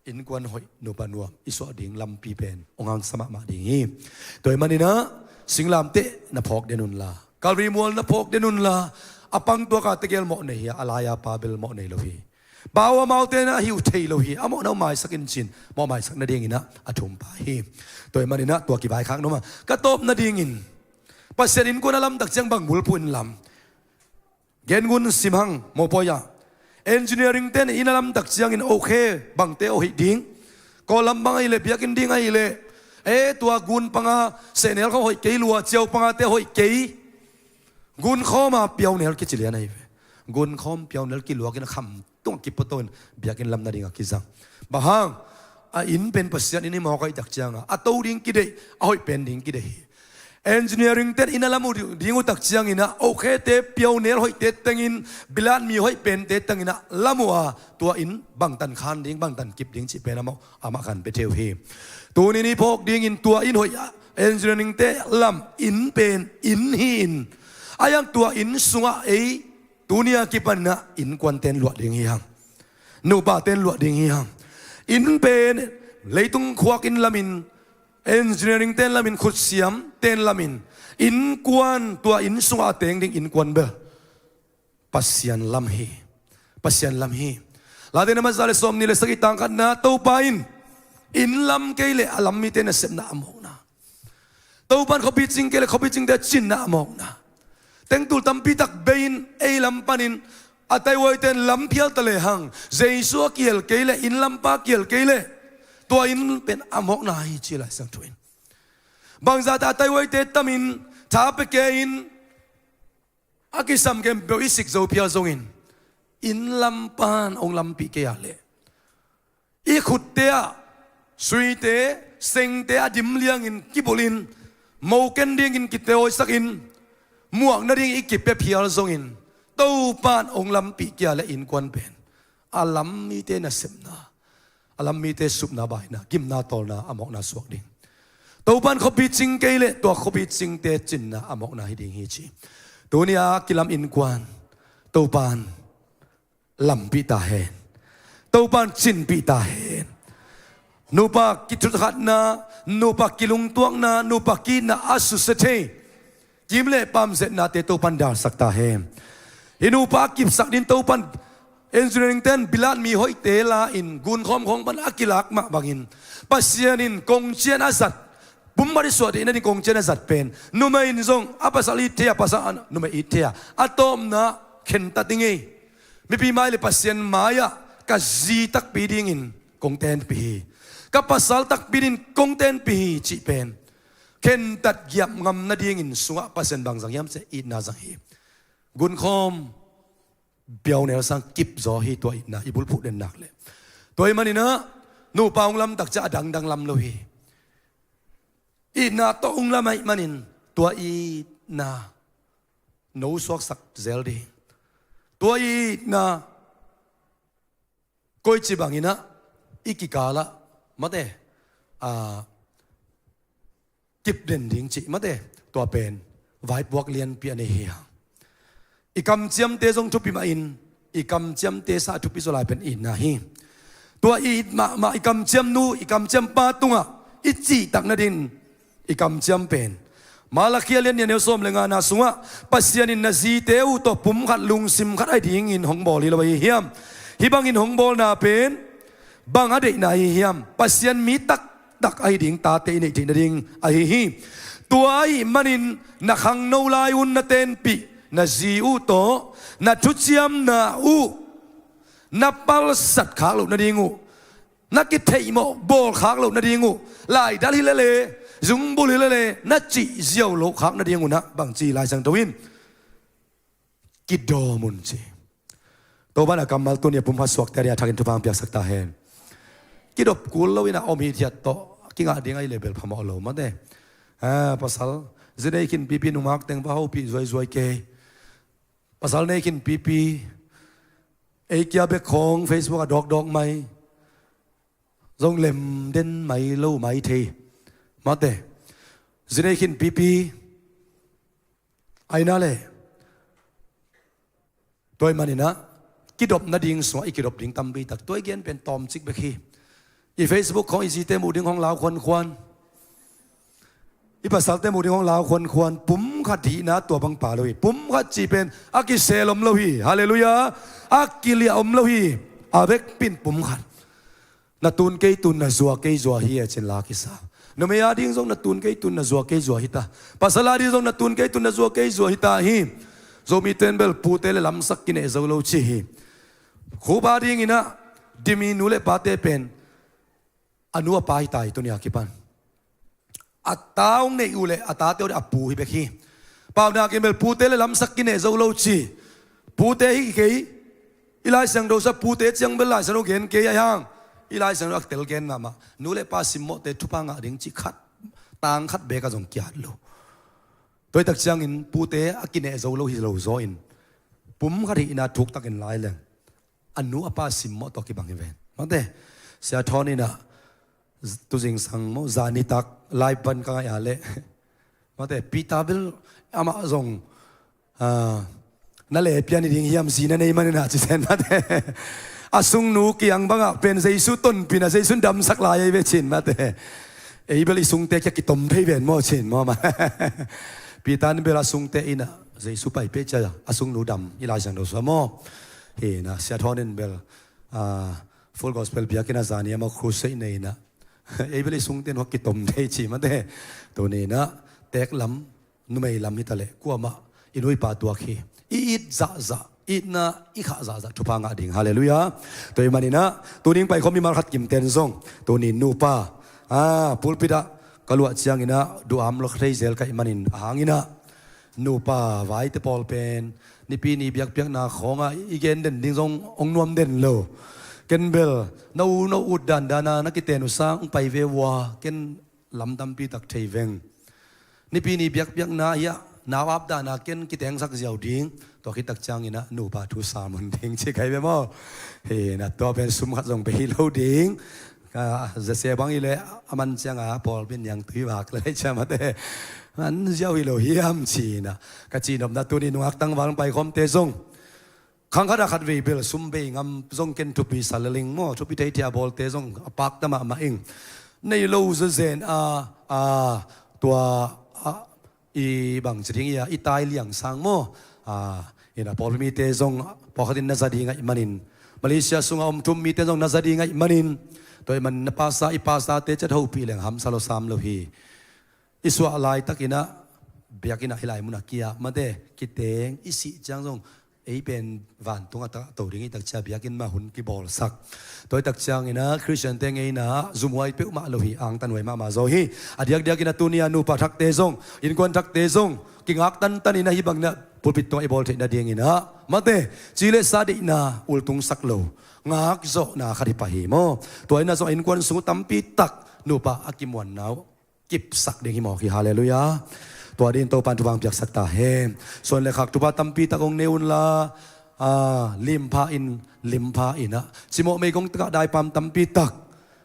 in kwan hoi no panua iso ding lam pi pen ongang sama ma ding hi toy manina singlam te na phok denun la Calvary Mall na phok denun la apang to ka tegel mo nei ya alaya pa bel mo nei lo hi bawa mountain na hiu thei lo hi amo no mai sakin chin mo mai sak na ding ina athum pa hi toy manina to ki bai khang no ma ka top na ding in paserin ko na lam dak chang bang mul pun lam gengun simhang mopoya engineering ten inalam dak chiang in okay bangte o hi ding ก็ลำบางไอเล่เบียกินดิ้งไอเล่ตัวกุนปังอาเสนเนลเขาหอยเกยลัวเจียวปังอาเตหอยเกยกุนเข้ามาเปียวเนลกิจเลียนไอกุนเข้าเปียวเนลกิลัวกินคำต้องกิปต้นเบียกินลำนาดิงกิจังบางอินเป็นภาษาอินนี่มองกันตักจังอ่ะตัวดิ้งกิเดหอยเป็นดิ้งกิเดengineering เต้นอินาลามูดิ้งอุตักจังอินะโอเคเตเปียวเนลหอยเตตังอินบิลานมีหอยเป็นเตตังอินะลามัวตัวอินบังตันคันดิ้งบังตันกิบดิ้งจิเป็นอามาคันไปเที่ยวเฮตัวนี้พกดิ้งอินตัวอินหอย engineering เตลำอินเป็นอินหินอายังตัวอินสุงะตัวนี้กิปันนะอินควันเต้นหลวดดิ้งยังนูปาเต้นหลวดดิ้งยังอินเป็นเลยตุงควักอินลามินengineering เต้นลามินขุดเสียมเต้นลามินอินกวนตัวอินสุงอาเตงดิ้งอินกวนเบอปัสยันลำฮีลาเดนมาซาเลสอมนี่เลสกิตังกันนะตัวปาอินลำเกลอลัมมีเตนเสมนะอมองนะตัวปันเขาพิจิงเกลเขาพิจิงเดชินนะอมองนะเต็งตุลตัมปีตักเบนลำปันินอัตไว้เต้นลำเพียลตะเลหังเจสัวเกียลเกลอินลำปาเกียลเกลตัวอินเป็นอมอกนาฮิจิลาสังทวินบางจัดอัตไว้เตตามินท้าเปเกอินอากิสัมเกมเบอิสิกโซเพียซงอินลำปานองลำปีเกียเลอีขุดเตะสุยเตะเซงเตะดิมเลียงอินกิบุลินโมเกนเดียงอินกิเตโอสักอินม่วงนาดิงอีกิเปเพียซงอินตัวปานองลำปีเกียเลอินควันเป็นอาลัมมีเตนะเซมนาอาลัมมีเตสุบนาบายนะกิมนาตอลนาอมอกนาสวกดิ่งตัวปันเขาพิจิงเกลตัวเขาพิจิงเตจินนะอมอกนาฮิดิ่งฮิจิตัวนี้กิลัมอินกวนตัวปันลำปีตาเฮนตัวปันจินปีตาเฮนนูปากิจุดขัดนานูปากิลุงตวงนานูปากินาอาสุเสเทจิมเล่ปั๊มเสนาเตตัวปันดาสักตาเฮนอินูปากิบสักดินตัวปันengineering เต้นบิลานมีหอยเตลาอินกุนคอมของบรรดากิลักมาบางอินปัสยานินกงเชียนอาสัตบุมบาริสวดอินนี่กงเชียนอาสัตเป็นนุมาอินซงอาปัสลิเทียปัสอันนุมาอิเทียอะตอมนะเข็นตัดดิ่งมีปีไม่เลยปัสยันมายะกัจีตักปีดิ่งอินกงเต้นปีกับปัสสัลตักปีดิ่งกงเต้นปีจีเป็นเข็นตัดหยับงำนาดิ่งอินสุงะปัสยันบางสังยามเสอินนาสังฮีกุนคอมเปียวเนี่ยสังกิบจอฮีตัวอินะอิบุลพูดเด่นหนักเลยตัวมันนี่นะนูปองลำตักจะดังลำเลยอินะตัวองลำไม่มันนินตัวอินะโนสวกสักเซลดีตัวอินะก้อยจีบังอินะอีกิกาละมาเดกิบเด่นดิ่งจีมาเดตัวเป็นไวบวกเลียนเปียในเฮียอีกำเจียมเตจงทุบปีมาอินอีกำเจียมเตสาทุบปีโซลายเป็นอินนะฮีตัวอีมาอีกำเจียมนูอีกำเจียมปาตุงะอีจีตักนาดินอีกำเจียมเป็นมาลักเคียเลียนเนี่ยเนวส้มเลงานาสุงะปัสยานินนาซีเตอุตปุ่มขัดลุงซิมขัดไอดิ่งอินหงบอลีละไปเฮียมฮิบังอินหงบอลนาเป็นบางอดีตนาเฮียมปัสยันมีตักไอดิ่งตาเตนิจินดิ่งไอฮีตัวไอมันอินนักขังโนลายอุนนาเตนปีนาจีอุโตนาทุจิยมนาอูนาปัลสัตขากลุนาดิงูนักกิเทยโมบอลขากลุนาดิงูลายดัลฮิเลเลจุงบุลิเลเลนักจีเจียวโลขากนาดิงูนะบางจีลายสังตวินกิดอมุนจีตัวบ้านกำมัลตัวเนี่ยปุ่มพัสวกแต่เรียทักินทุบางเปียกสักตาเฮนกิดอบกุลลวินะอมิทิยตโตกิงอาดิ่งไอเลเบลพามอลโลมาเดภาษาจะได้กินปีนุมักแต่งบ้าปีจวยเกภาษาในกินปีไอ้เกียร์เบคของเฟซบุ๊กดอกไม่ทรงเล่มเด่นไม่เล่าไม่เทมาเตะจะได้กินปีไอ้นั่นเลยตัวมันนี่นะกิดบนาดิ่งสวยกิดบดิ่งตั้มบีตักตัวเกียนเป็นตอมจิกเบคีอีเฟซบุ๊กของอีจีเตมูดิ่งของเราควันอีภาษาเตมูดิ่งของเราควันปุ่มขัดทีนะตัวบังป่าเลยปุ่มขัดจีเป็นอากิเซลมเลวีฮาเลลูยาอากิเลียอมเลวีอาเบกปินปุ่มขัดนาตุนเกยตุนนาจัวเกยจัวฮีเจนลากิสานเมียดิ่งทรงนาตุนเกยตุนนาจัวเกยจัวฮิตาภาษาลาดิ่งทรงนาตุนเกยตุนนาจัวเกยจัวฮิตาฮีโซมีเตนเบลปูเตเลลำสักกินเอซาโลชีฮีคูบาดิ่งอินะดิมินูเลปาเตเป็น อนุปายตายตัวเนี้ยกี่ปันอัตตาองในอุเลอัตตาเตียวอปูฮิเบคีปาวนากินเบลปูเตเลลำสักกินเอเจ้าโลจีปูเตฮิเกยอีไลสังโดซาปูเตจังเบลไลสังโนเกนเกยยังอีไลสังโนอักเตลเกนมานูเลปาสิมโมเตทุพังอะดิ่งจิขัดตางขัดเบกะจงกิดโลโดยตักจังอินปูเตอกินเอเจ้าโลฮิโลโซอินปุ่มขัดอินาทุกตักอินไลเลงอันนูอปาสิมโมตอกิบังเวนมาเตเสียทอนินะตุจิงสังโมจานิตักไลปันกังยาเลมาแต่ปีตาเบลอามาซงนั่นแหละพี่อันนี้ดิ่งยามสีนั่นเองมันน่าจะเห็นมาแต่อาซุงนูกียงบังอ่ะเป็นใจสุต้นปีน่ะใจสุดำสักลายเวชินมาแต่ไอ้เบลิซุงเตะกิตมเพย์เวนโมชินโมมาปีตานี่เบลาซุงเตอินะใจสุไปเปจ้าอาซุงนูดำอีลายสังโดสโมเฮนะเสียทอนินเบลfull gospel พี่กินอาจารย์เนี่ยมาครูเซนนี่นะไอ้เบลิซุงเตนหักกิตมเทจิมาแต่ตัวนี้นะแตกลำนุ่มไอ้ลำฮิตาเลกัวมาอินุยปาตัวขี้อีดจ้าจ้าอีดนะอีข้าจ้าจ้าทุพังอาดิ่งฮาเลลูยาตัวมันนี่นะตัวนี้ไปเขามีมาขัดกิมเตนซงตัวนี้นูปาพูดพิดะกลัวเชียงอินะดูอัมลกเรย์เซลกับมันนินหางอินะนูปาไว้แต่พอลเป็นนี่ปีนี้เบียกนาของอีเกนเด่นดิ่งซงองนวมเด่นโลเกนเบลนูอุดดันดานานักกิเตนุสังไปเววาเกนลำดำปีตักเทเวงนี่ปีนี้เบียกนาเยะนาวับดานาเกนกิเตงสักเจียวดิ้งตัวคิดตักจังอินะนูปาทุสามันดิ้งเช็คให้ไปมั้งเฮ้นะตัวเป็นสุมขัดส่งไปฮิโลดิ้งจะเสียบางอีเลยมันจังพอเป็นอย่างตุยบากเลยใช่ไหมแต่มันเจ้าฮิโลเฮียมชีนะกะจีนอมนาตัวนี้นักตั้งวันไปคอมเตซงขังขัดขัดวีเบลซุมเบงซงเกนทุปีสัลลิงโมทุปีเทียบอลเตซงปักตมามาเองในโลซเซนตัวอีบางสิ่งอย่างอีตายเลี้ยงสังโมอินะพอมีเตซงพอขัดินนาซาดีงไงมันินมาเลเซียสุงอมทุมมีเตซงนาซาดีงไงมันินตัวมันนภาษาอีภาษาเตจะเท่าปีเหลืองหำสโลสามโลฮีอิสวาลายตักินะเบียกินะฮิลายมุนักยามาเดกิเตงอิสิจังซงไอ้เป็นวันตรงอัตตัวดิ่งตักจะเบียกินมาหุ่นกิบอลสักตัวตักจังนะคริสเตียนเตงไงนะซุมไว้เปมาโลฮีอังตันไว้มาโซฮีอดียกเดียกินะตุนียนูปะทักเตซงอินควนทักเตซงกิงักตันอินะฮิบังนะพูดปิดตัวไอ้บอลเทนเดียงนะมาเดจิเลสาดินะอุลตุงสักโลงักโซนาคดีปะหิโมตัวนั้นโซอินควนสูตัมปีตักนูปะอากิมวันนาวกิบสักเดียงฮิโมฮิฮาเลลูยาตัวดินโตปันทุบังเปียกสักตาเฮส่วนเลขักทุบตัมปีตะกงเนอุนลาลิมพาอินะสิโมเมกงตะได้ปั๊มตัมปีตัก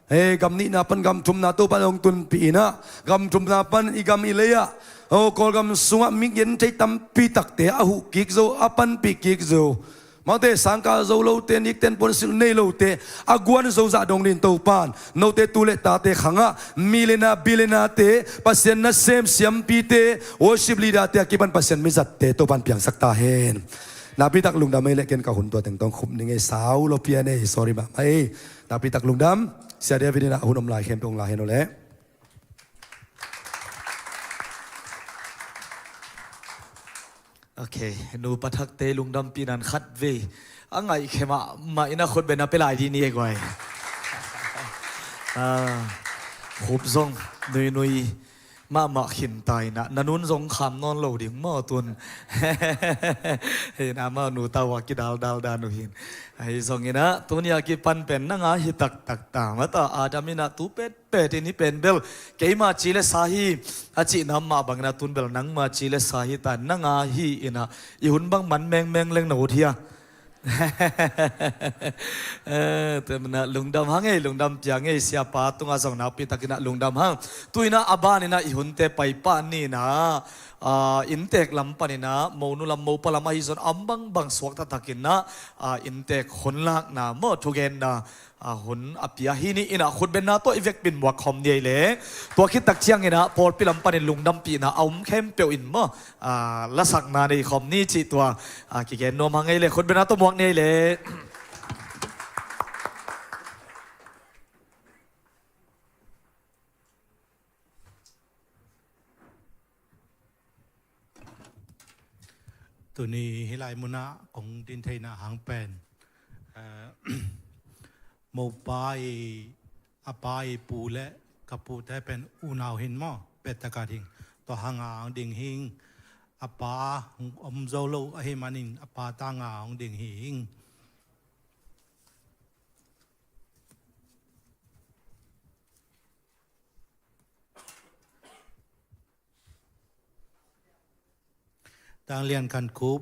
เฮกำนี้นะปันกำทุมนาโตปันองตุนปีนะกำทุมนาปันอีกำอิเลยะโอ้กอลกำสุงมิกเย็นใจตัมปีตักเตะอาหุกิกโซอปันปีกิกโซมาเตสังกาโซโลเตนิกเตนปนสิเนโลเตอากวนโซซาดงดินโตปานโนเตตุเลตาเตขังะมิเลนาบิเลนาเตปัสเซนนัสเซมเซียมปีเตโอชิบลีดาเตกิบันปัสเซนมิจัตเตโตปันเปียงสักตาเฮนนาพิตักลุงดำไม่เล็กเกินกับหุ่นตัวแต่งต้องคุมยังไงสาวโลเปียเน่ sorry บ้าไม่นาพิตักลุงดำเสียเดียวินินะหุ่นอมลายเข้มตรงลายเฮนโอเล่โอเคนูปะทักเตลุงดำปีนันคัดเวอังไงเข้มามาอินะคนเป็นนับเป็นลายที่นี่ก่อยขุบซงนุยมาขินตายนะนันุนซงคำนอนเหลาดิ่งหม้อตุนเห็นอามาหนูตาวากิดาลหนูหินไอ้ซงนี่นะตัวนี้กิปันเป็นนังอาหิตักตามาตาอาดามินะตูเป็ดนี่เป็นเบลเกยมาจีเลสาฮีอาจีน้ำมาบังนะตุนเบลนังมาจีเลสาฮีแต่นังอาฮีอินะอีหุ่นบังมันแมงเล่งหนูเทียแต่มันลุงดำฮังไงลุงดำจังไงเสียป้าตุงอาสงนาปีตะกินะลุงดำฮังตุยนะอาบ้านนี่นะอีหุ่นเตไปป้านนี่นะอินเตกลำปานี่นะโมนุลำโมปลามาฮิซอนอัมบังสวกตะตะกินนะอินเตกคนลักนะโมทุเกนนะหุ่นอภิยาฮินี่อินะคุณเป็นนะตัวอีเวกบินวักคอมเดียเลยตัวคิดตักเชียงนี่นะพอปีลำปานี่ลุงดำปีนะเอาเข้มเปียวอินมั้ละสักนาในคอมนี่จีตัวกิเกนนมฮังไงเลยคุณเป็นนะตัวหมวกนี่เลยตัวนี้ฮิไลมุนะของดินไทยนะหางเป็นโมบาย อาปาไอปูและกับปูแต่เป็นอูนาวหินหม้อเป็ดตะกาดิงตัวหางอ่างดิ่งหิงอาปาอมโซโลอหิมานินอาปาตางอ่างดิ่งหิงต่างเรียนกันคุบ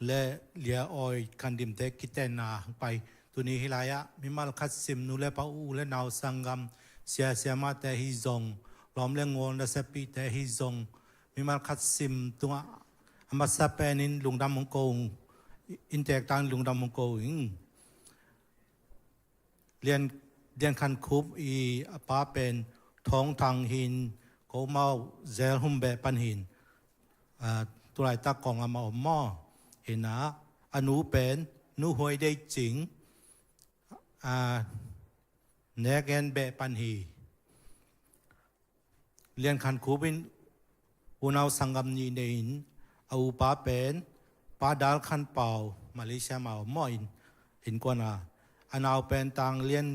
และเลียออยกันดิมเทกิเตนาไปตัวนี้ฮิลายะมิมาลคัดซิมนูเลปาอูและนาวสังกัมเสียเสียมาแต่ฮิซงล้อมเลงวนและเซปีแต่ฮิซงมิมาลคัดซิมตัวอามาซาเปนินลุงดำมงโกงอินเตกตังลุงดำมงโกงเรียนคันคุบอีปาเป็นท้องทางหินโกเมาเซลหุมเบปันหินตัวไรตากองอามาอมหม้อเห็นนะอนุเป็นนูหวยได้จริงเนกแกนเบปันฮีเรียนคันคูบินอุณาวสังกัมนีเนินเอาป้าเป็นป้าดาลคันเป่ามาเลเซียมาอมหม้ออินเห็นกว่านะอันเอาเป็นต่างเรียน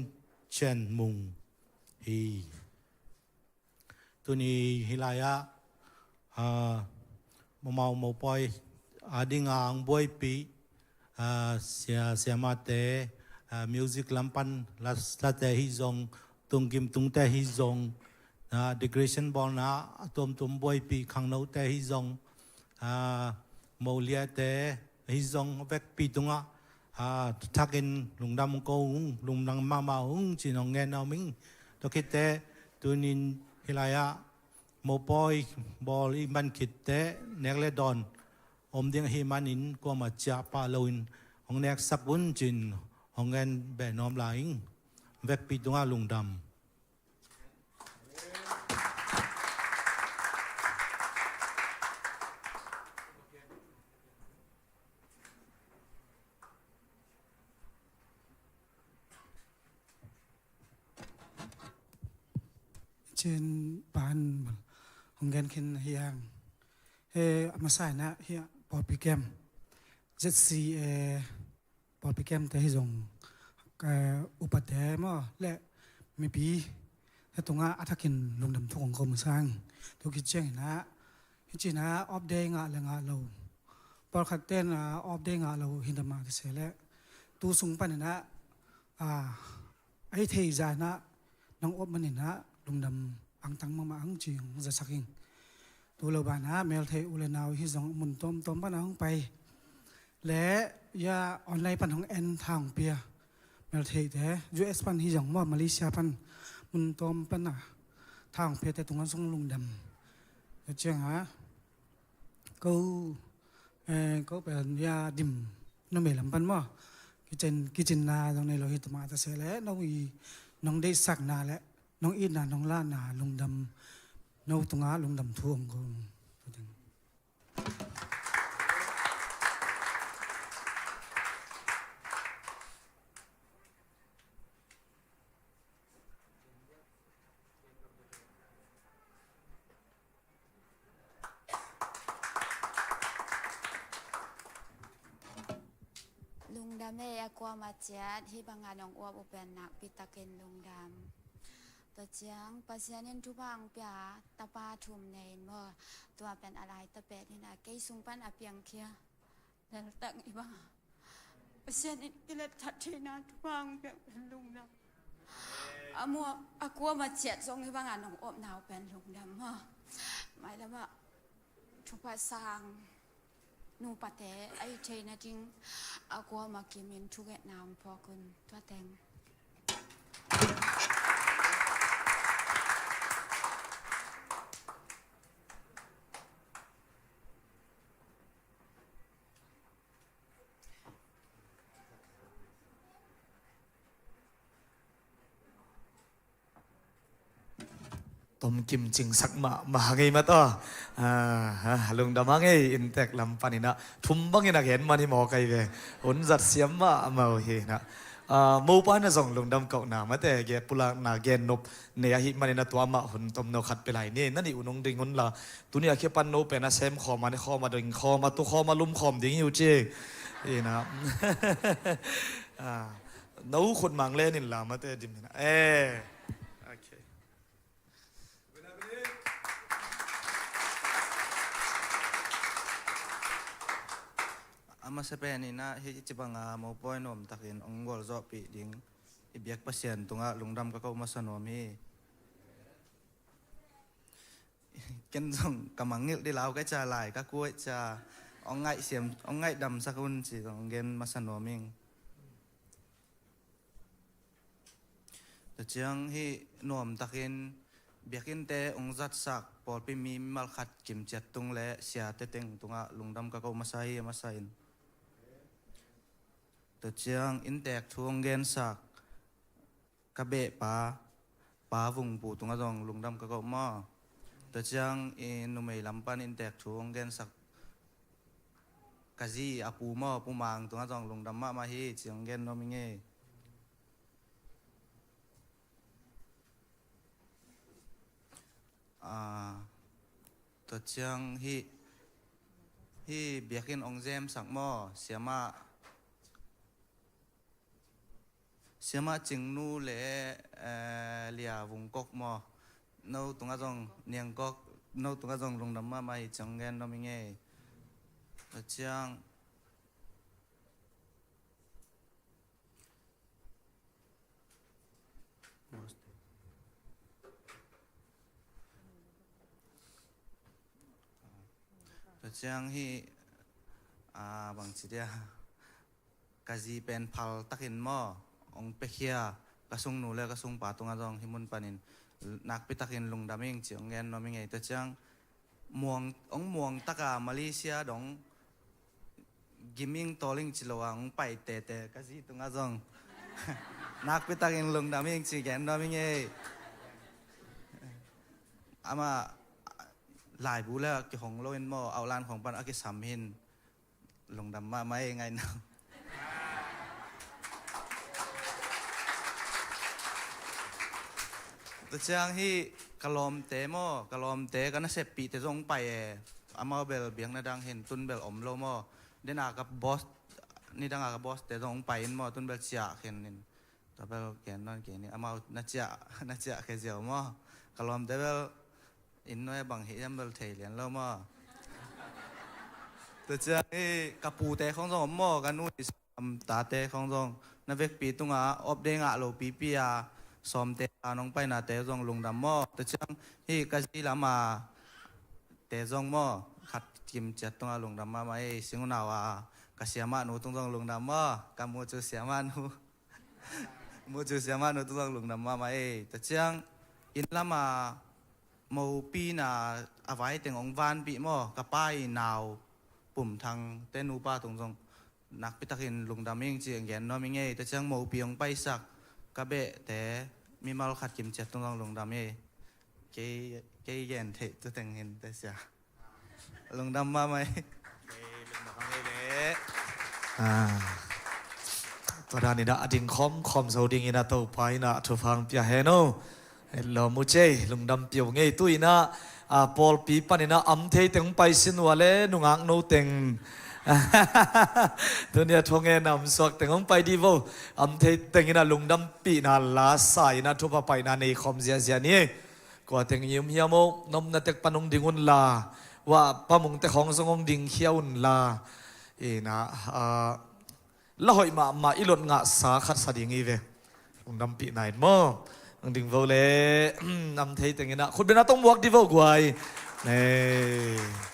เช่นมุงฮีตัวนี้ฮิลายะเมาปอยดิงางบวยปีเสียมาเตมิวสิกลำปันลัสตาเตฮิซงตุงกิมตุงเตฮิซงดิเกรชันบอลนะตุมบวยปีขังนูเตฮิซงโมเลียเตฮิซงเวกปีตุงทักอินลุงดำกงลุงดังมาจีนองเงินเอามิงตัวคิดเตตัวนินฮิลายะโมปอยบอลอีมันคิดเตเนกเลดอนอมเดียงฮิมานินก็มาจับปาลุนของเนกสักวุ้นจินของเงินแบนอมลายเวกปีตุงลุงดำ เช่นปานของกันคินเฮียงมาใส่นะเฮียปอปิแกมเจ็ดซีปอปิแกมแต่ให้ส่งอุปัฏฐานมั้งและไม่ปีถ้าตรงนั้นอัฐกินลงดำทุกของกรมสร้างทุกกิจเช่นนะจริงนะออฟเดงะและงะเราปอขัดเต้นออฟเดงะเราหินธรรมะเสร็จแล้วตูสูงปันนะไอ้เทียนะน้องอบมันนะลงดำอังตังมาอังจีของจะสักอิงตัวเราบ้านนะเมลเทอุเลนาวที่ส่งมุนต้มปันอังไปและยาออนไลน์ปันของเอ็นทางเปียเมลเทแต่ยูเอสปันที่ส่งว่ามาเลเซียปันมุนต้มปันทางเปียแต่ตรงนั้นส่งลงดำเจ้าฮะก็เป็นยาดิมน้ำเมลัมปันว่ากิจนาตรงในเราเห็นมาแต่เสร็จแล้วน้องได้สักนาแล้วน้องอีนาน้องล่านาลงดำน้องตรงนั้นลงดำท่วงก็ลุงดำได้กว่ามาเจ็ดที่บางงานน้องอ้วบเป็นนักปิตาเกนลุงดำตัวเจียงปัสยานินทุบางเปียตาปาทุ่มเนนว่าตัวเป็นอะไรตะเป็ดนี่นะเกยสุงปันอเปียงเคียแต่ตั้งอีบ้าปัสยานินกิเลสทัดทีนะทุบางเปียเป็นลุงดำมัวกว่ามาเจ็ดทรงที่บางงานน้องอ้วบหนาวเป็นลุงดำว่าหมายแล้วว่าทุบสร้างนูปะเตไอเทนะจริงกว่ามากิมินทุกแนวพอคุณตัวแตงต้มกิมจิงสักมาไงมาต่อลุงดำมาไงอินเตกลำปันนะทุ่มบังอินักเห็นมันที่หมอไก่เวหุ่นจัดเสียมมาเฮนะมูปานส่งลุงดำเก่าหนามาแต่แกปุลานาแกนนบเนียหิมันนะตัวมาหุ่นต้มโนขัดไปไหลนี่นั่นนี่อุนงดึงหุ่นละตัวนี้แค่ปันโนเป็นนะเซมคอมาในคอมาดึงคอมาตัวคอมาลุ่มคอมดิ้งอยู่เจนะ นู้คนมังเล่นินลามาเตดิมินะโอเค ama sepen ina hi chibanga mo poinom takin ongol zo pi ding ibyak pasien tunga lungdam ka ko masanom hi ken dong kamangil di lau ka cha lai ka kuai cha ongai siam ongai dam sakun chi dong gen masanoming ta chiang hi nom takin biakin te ongjat sak por pi mi mal khat kim chat tung le sia te teng tunga lungdam ka ko masai masain ta chiang in tek thuang gen sak ka be pa vung pu tunga dong lungdam ka ko ma ta chiang in numei lampan in tek thuang gen sak kazi apu ma pu mang tunga dong lungdam ma hi chiang gen no mi nge ta chiang hi biakin ong jem sak mo siama chingnu le lia vung kok mo no tunga jong niang kok no tunga jong lungdam ma mai changen no mi nge ta chiang ta chiang hi bang chi dia kazi pen phal takin mo ong pekhia kasung nu le kasung pa tunga jong himun panin nak pi takin lungdaming chi ong gen no mi nge ta chiang muang taka Malaysia dong giming toling chilowa ong pai te kazi tunga jong nak pi takin lungdaming chi gen no mi nge amaหลายบูแล้วกี่ของโลอินโมเอาลานของปันอากิสามหินลงดำมาไม่ไงนะตัวเจ้าที่กะลอมเตโมกะลอมเตกันนะเสพปีเตจงไปอามาเบลเบียงนะดังเห็นตุนเบลอมโลโมเดน่ากับบอสนี่ดังกับบอสเตจงไปอินโมตุนเบลเจียเห็นนินแต่เบลแกนนั่นแกนี่อามานาเจียแค่เจียวโมกะลอมเตเบลอินน้อยบางเหตุยันเบลเทเลียนแล้วมั้งแต่เจ้าที่กระปูเตะของจงมั่วกันนู่นตาเตะของจงนับเวกปีตุงอ่ะอบเด้งอ่ะโลปีอ่ะซ้อมเตะน้องไปน่ะเตะจงลงดำมั่วแต่เจ้าที่กะจีละมาเตะจงมั่วขัดกิมจัดตุงอ่ะลงดำมาไม่สิงห์นาวอ่ะกะเสียมาหนูตุงจงลงดำมั่วกะมูจูเสียมาหนูมูจูเสียมาหนูตุงจงลงดำมาไม่แต่เจ้าอินละมามูปีน่ะเอาไว้แต่งองวานปีหม้อกระป้ายนาวปุ่มทางเต้นูป้าตรงนักพิทักษ์ลุงดำเองเจียงแกนน้องมิงเงแต่เชียงมูปีองไปสักกระเบะแต่มีมาลขัดกิมเจ็ดตรงลุงดำเองเกยแกนเทจะแต่งเห็นแต่เสียลุงดำมาไหมลุงดำเลยตัวด้านนี้นะอดินคอมโซดิงินะตัวไปนะทุฟังเปียเฮโนลมุเจลุงดำเปียวเงยตุยนะปอลปีปันนะอัมเทยเต็งไปสินวัวเล่นุงักโนเต็งตัวเนี้ยทงเงินนำสวกเต็งไปดีโวอัมเทยเต็งนะลุงดำปีนะลาสายนะทุบไปนะในคอมเสียนี่กว่าเต็งยิ้มเฮียโมนมนะเต็กปนุงดิ่งอุนลาว่าปะมุงเต็กของสงงดิ่งเขียวอุนลานะละหอยมาอิหลดงะสาขัดสดิ่งอีเวลุงดำปีไหนโมดิ่งโวเล่นำเทยเต็งนะคุณเป็นนักต้องวอกดีโวกวยนี่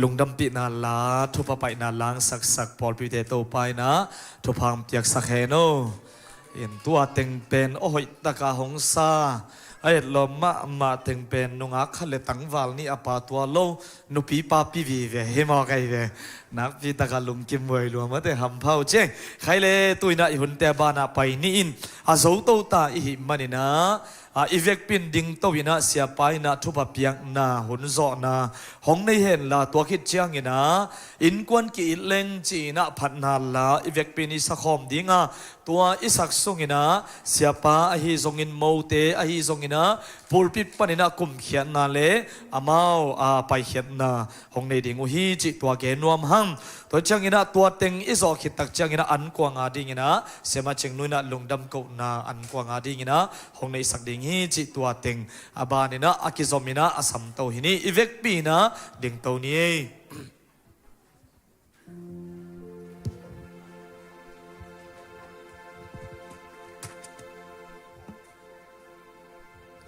ลุงดำปีนาลาทุบไปนาล้างสักพอลพิเตโตไปนะทุพังเปียกสักเฮโนเห็นตัวเต็งเป็นโอ้ยตะกาหงซาไอ้ลมมาเต็งเป็นนุงักขันเลตังวาลนี่อปาตัวโลนุปีปาปีวีเวเฮมอไกเวนักพิตะกาลุงกิมเวยลัวมาแต่หำเผาเจ้ใครเลยตุยน่ะอีหุ่นแต่บานาไปนี่อินอาโซโตตาอีหิมันนี่นะอีเวกปินดิงโตวินะเสียไปนะทุบเปียงนาหุ่นโซนะห้องในเห็นละตัวคิดเจียงนี่นะอินกวนกีเลงจีนะพันนาละอีเวกปินอิสคอมดิงะตัวอิสักซุงินะเสียป้าอหิซงอินโมเตอหิซงอินะปูลปิดปนินะกุมเขียนนาเลอามาวไปเขียนนาห้องในดิงอุฮีจิตัวเกนวมหังตัวจังอินะตัวเต็งอิโซคิดตักจังอินะอันกวางอาดิงอินะเสียมาเชงนุยนะลงดำกูนาอันกวางอาดิงอินะห้องในสักดิงฮีจิตัวเต็งอบานินะอากิซอมินะอสัมโตหินีอีเวกปีนะดิงโตนี้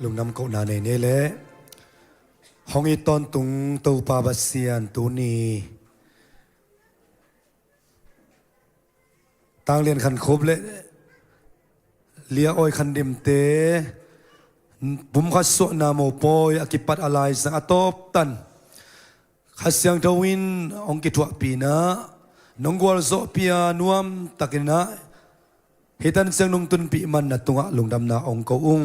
ลุงนำเกาหนาในนี้แหละห้องอีตอนตุงตูปาบัสเซียนตูนีตั้งเรียนขันครบเลยเลียอ้อยขันดิมเตบุมขัดสุนาโมปอยอากิปัดอะไรสังอตบตันขัดเสียงทวินองกิทวปีนะนงกวลโซปียนวมตักินะเหตันเสียงนุ่งตุนปีมันนะตุงะลุงดำนาองกอุง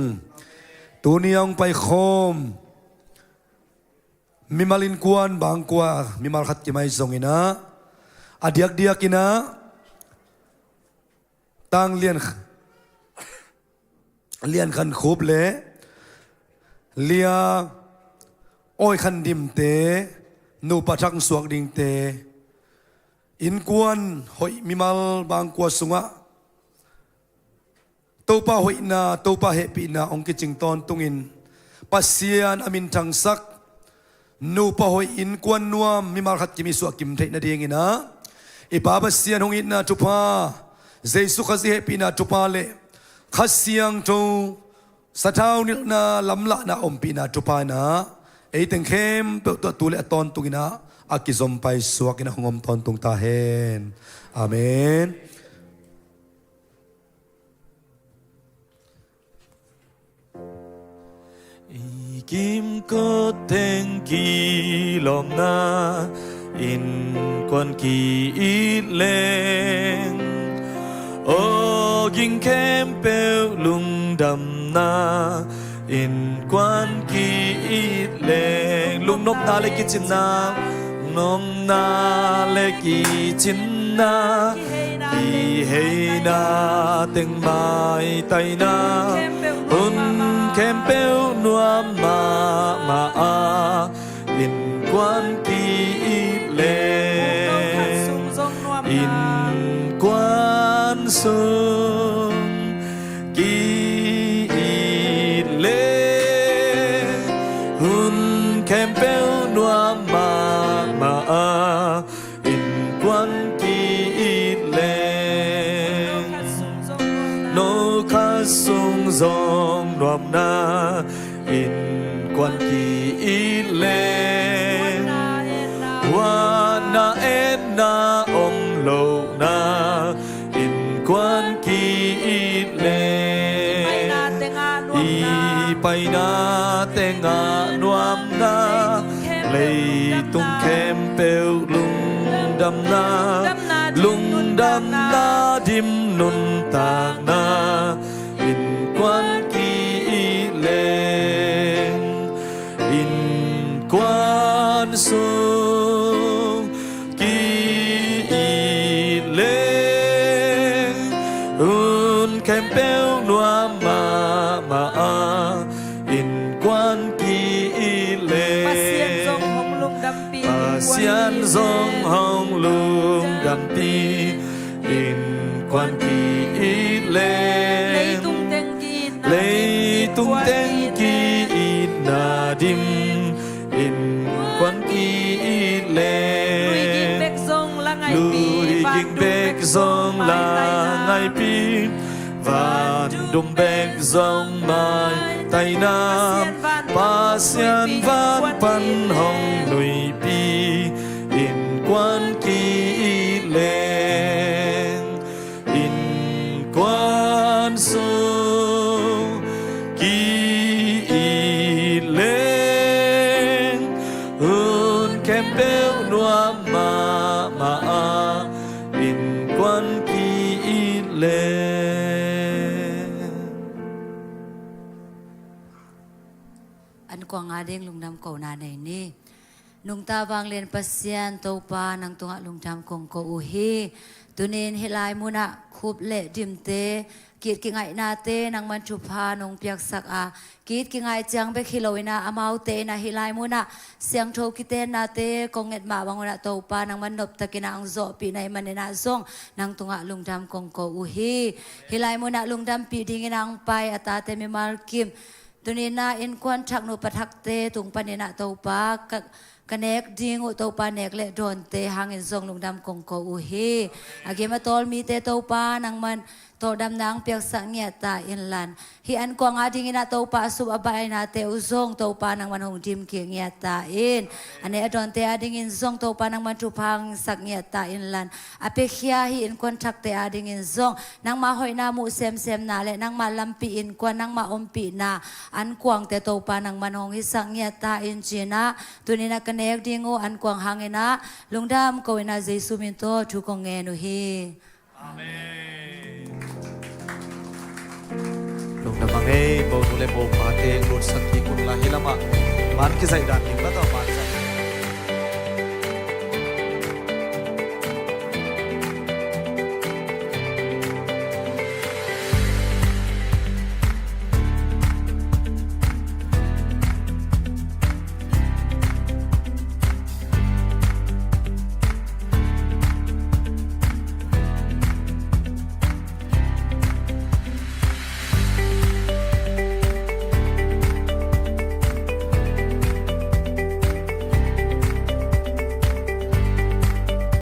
ตูนี้องไปโคมมิมาลินกวนบางกว่ามิมาลขัดกิไม่ทรงอินะอดียกเดียกินะตั้งเลียนขันคูบเละเลียอ้อยขันดิมเตนูปะชักสวกดิงเตอินกวนหอยมิมาลบางกว่าสุงะตัวป้าหอยนาตัวป้าเฮปีนาองค์กิจิงตอนตุงอินปัสยานอามินทังสักนูป้าหอยอินกวนนัวมิมาลขัดกิมิสวกกิมเทนดีงินะอีป้าปัสยานหงอินนาทุพาเจสุขสิเฮปีนาทุพาเลขัดเสียงทูสะเท้านิลนาลำละนาอมปีนาทุพานะไอตึงเข้มเปิดตัวตุเลตอนตุงอินะอากิซอมไปสวกกินะหงอมตอนตุงตาเฮนอาเมนกิมก็เต็งกีลมนาอินกวนกีอีเลงโอ้ยิงเข้มเปลวลุงดำนาอินกวนกีอีเลงลุงนบนาเลกิจินนานมนาเลกิจินนาดีเฮนาเต็งไม้ไตนาหุ่นเข้มเปลวนัวมาลินกวนกีเลอินกวนสุงกีเลหุ่นเข้มเปลวนัวมาอินกวนกีเลโนคัสสุงซงรวมนาอินกวนกีเลวานาเอ็นนาอมโลนาอินกวนกีเลอีไปนาเตงานวมนาเลยตุงเข้มเปลวลุงดำนาลุงดำนาดิมนุนตากนาอินกวนกีเลอินกวนสุงกีเลอุนเข้มเปลวนัวมาอินกวนกีเลปัสยานซงหงลุงดำปีอินกวนกีเลเลยตุงเต็งกีนาดิมอินกวนกีเลลุยยิงเบกซงละไงปีวานดุมเบกซงมาไตนาปาเซียนวานปันหงลุยปี มันกีเลอันกวางอาเด้งลุงดำเก่านาในนี่นุงตาบางเลียนปัสเซียนโตปานังตุงะลุงดำกงโกอุฮีตุเนนเฮลายมุนะคูบเละดิมเตกีดกิไงนาเตนังมันชุพานงเปียกสักอากีดกิไงจังเบคิโลวินาอามาวเตนะเฮลายมุนะเสียงโทกิเตนาเตกงเอ็ดมาบางวันโตปานังมันนบตะกินังโซปีในมันเนนาซงนังตุงะลุงดำกงโกอุฮีเฮลายมุนะลุงดำปีดิงินังไปอัตาเตมิมาลกิมตุนีนาอินควันชักนุปทักเตตุงปนินะโตปากันเอกดิงอุโตปาเนกเลโดนเตหางอินทรงลุงดำกงโกอุฮีอาเกมาตอลมีเตโตปานังมันโตดำนางเปียกสังเงียตาอินลันฮีอันกวางอาดิงินะโตปาสุบอบายนาเตอุซงโตปานังมันหงจิมเกียงเงียตาอินอันเนอดอนเตอาดิงินซงโตปานังมันจุพังสักเงียตาอินลันอเปขียฮีอินควันชักเตอาดิงินซงนังมาหอยนามุเซมเซมนาเลนังมาลำปีอินกวนนังมาอมปีนาอันกวางเตโตปานังมันหงฮิสักเงียตาอินจีนะตุนีนะกันเอกดิงอันกวางหางเงนะลุงดำโกวินาเจสุมินโตทุกงเงนุฮีอาเมน ลุงดำมังเอ้โบนุเลโบพาเตงลุดสักทีคุณลาฮิลามามันกิใจดันยิ่งละต่อมา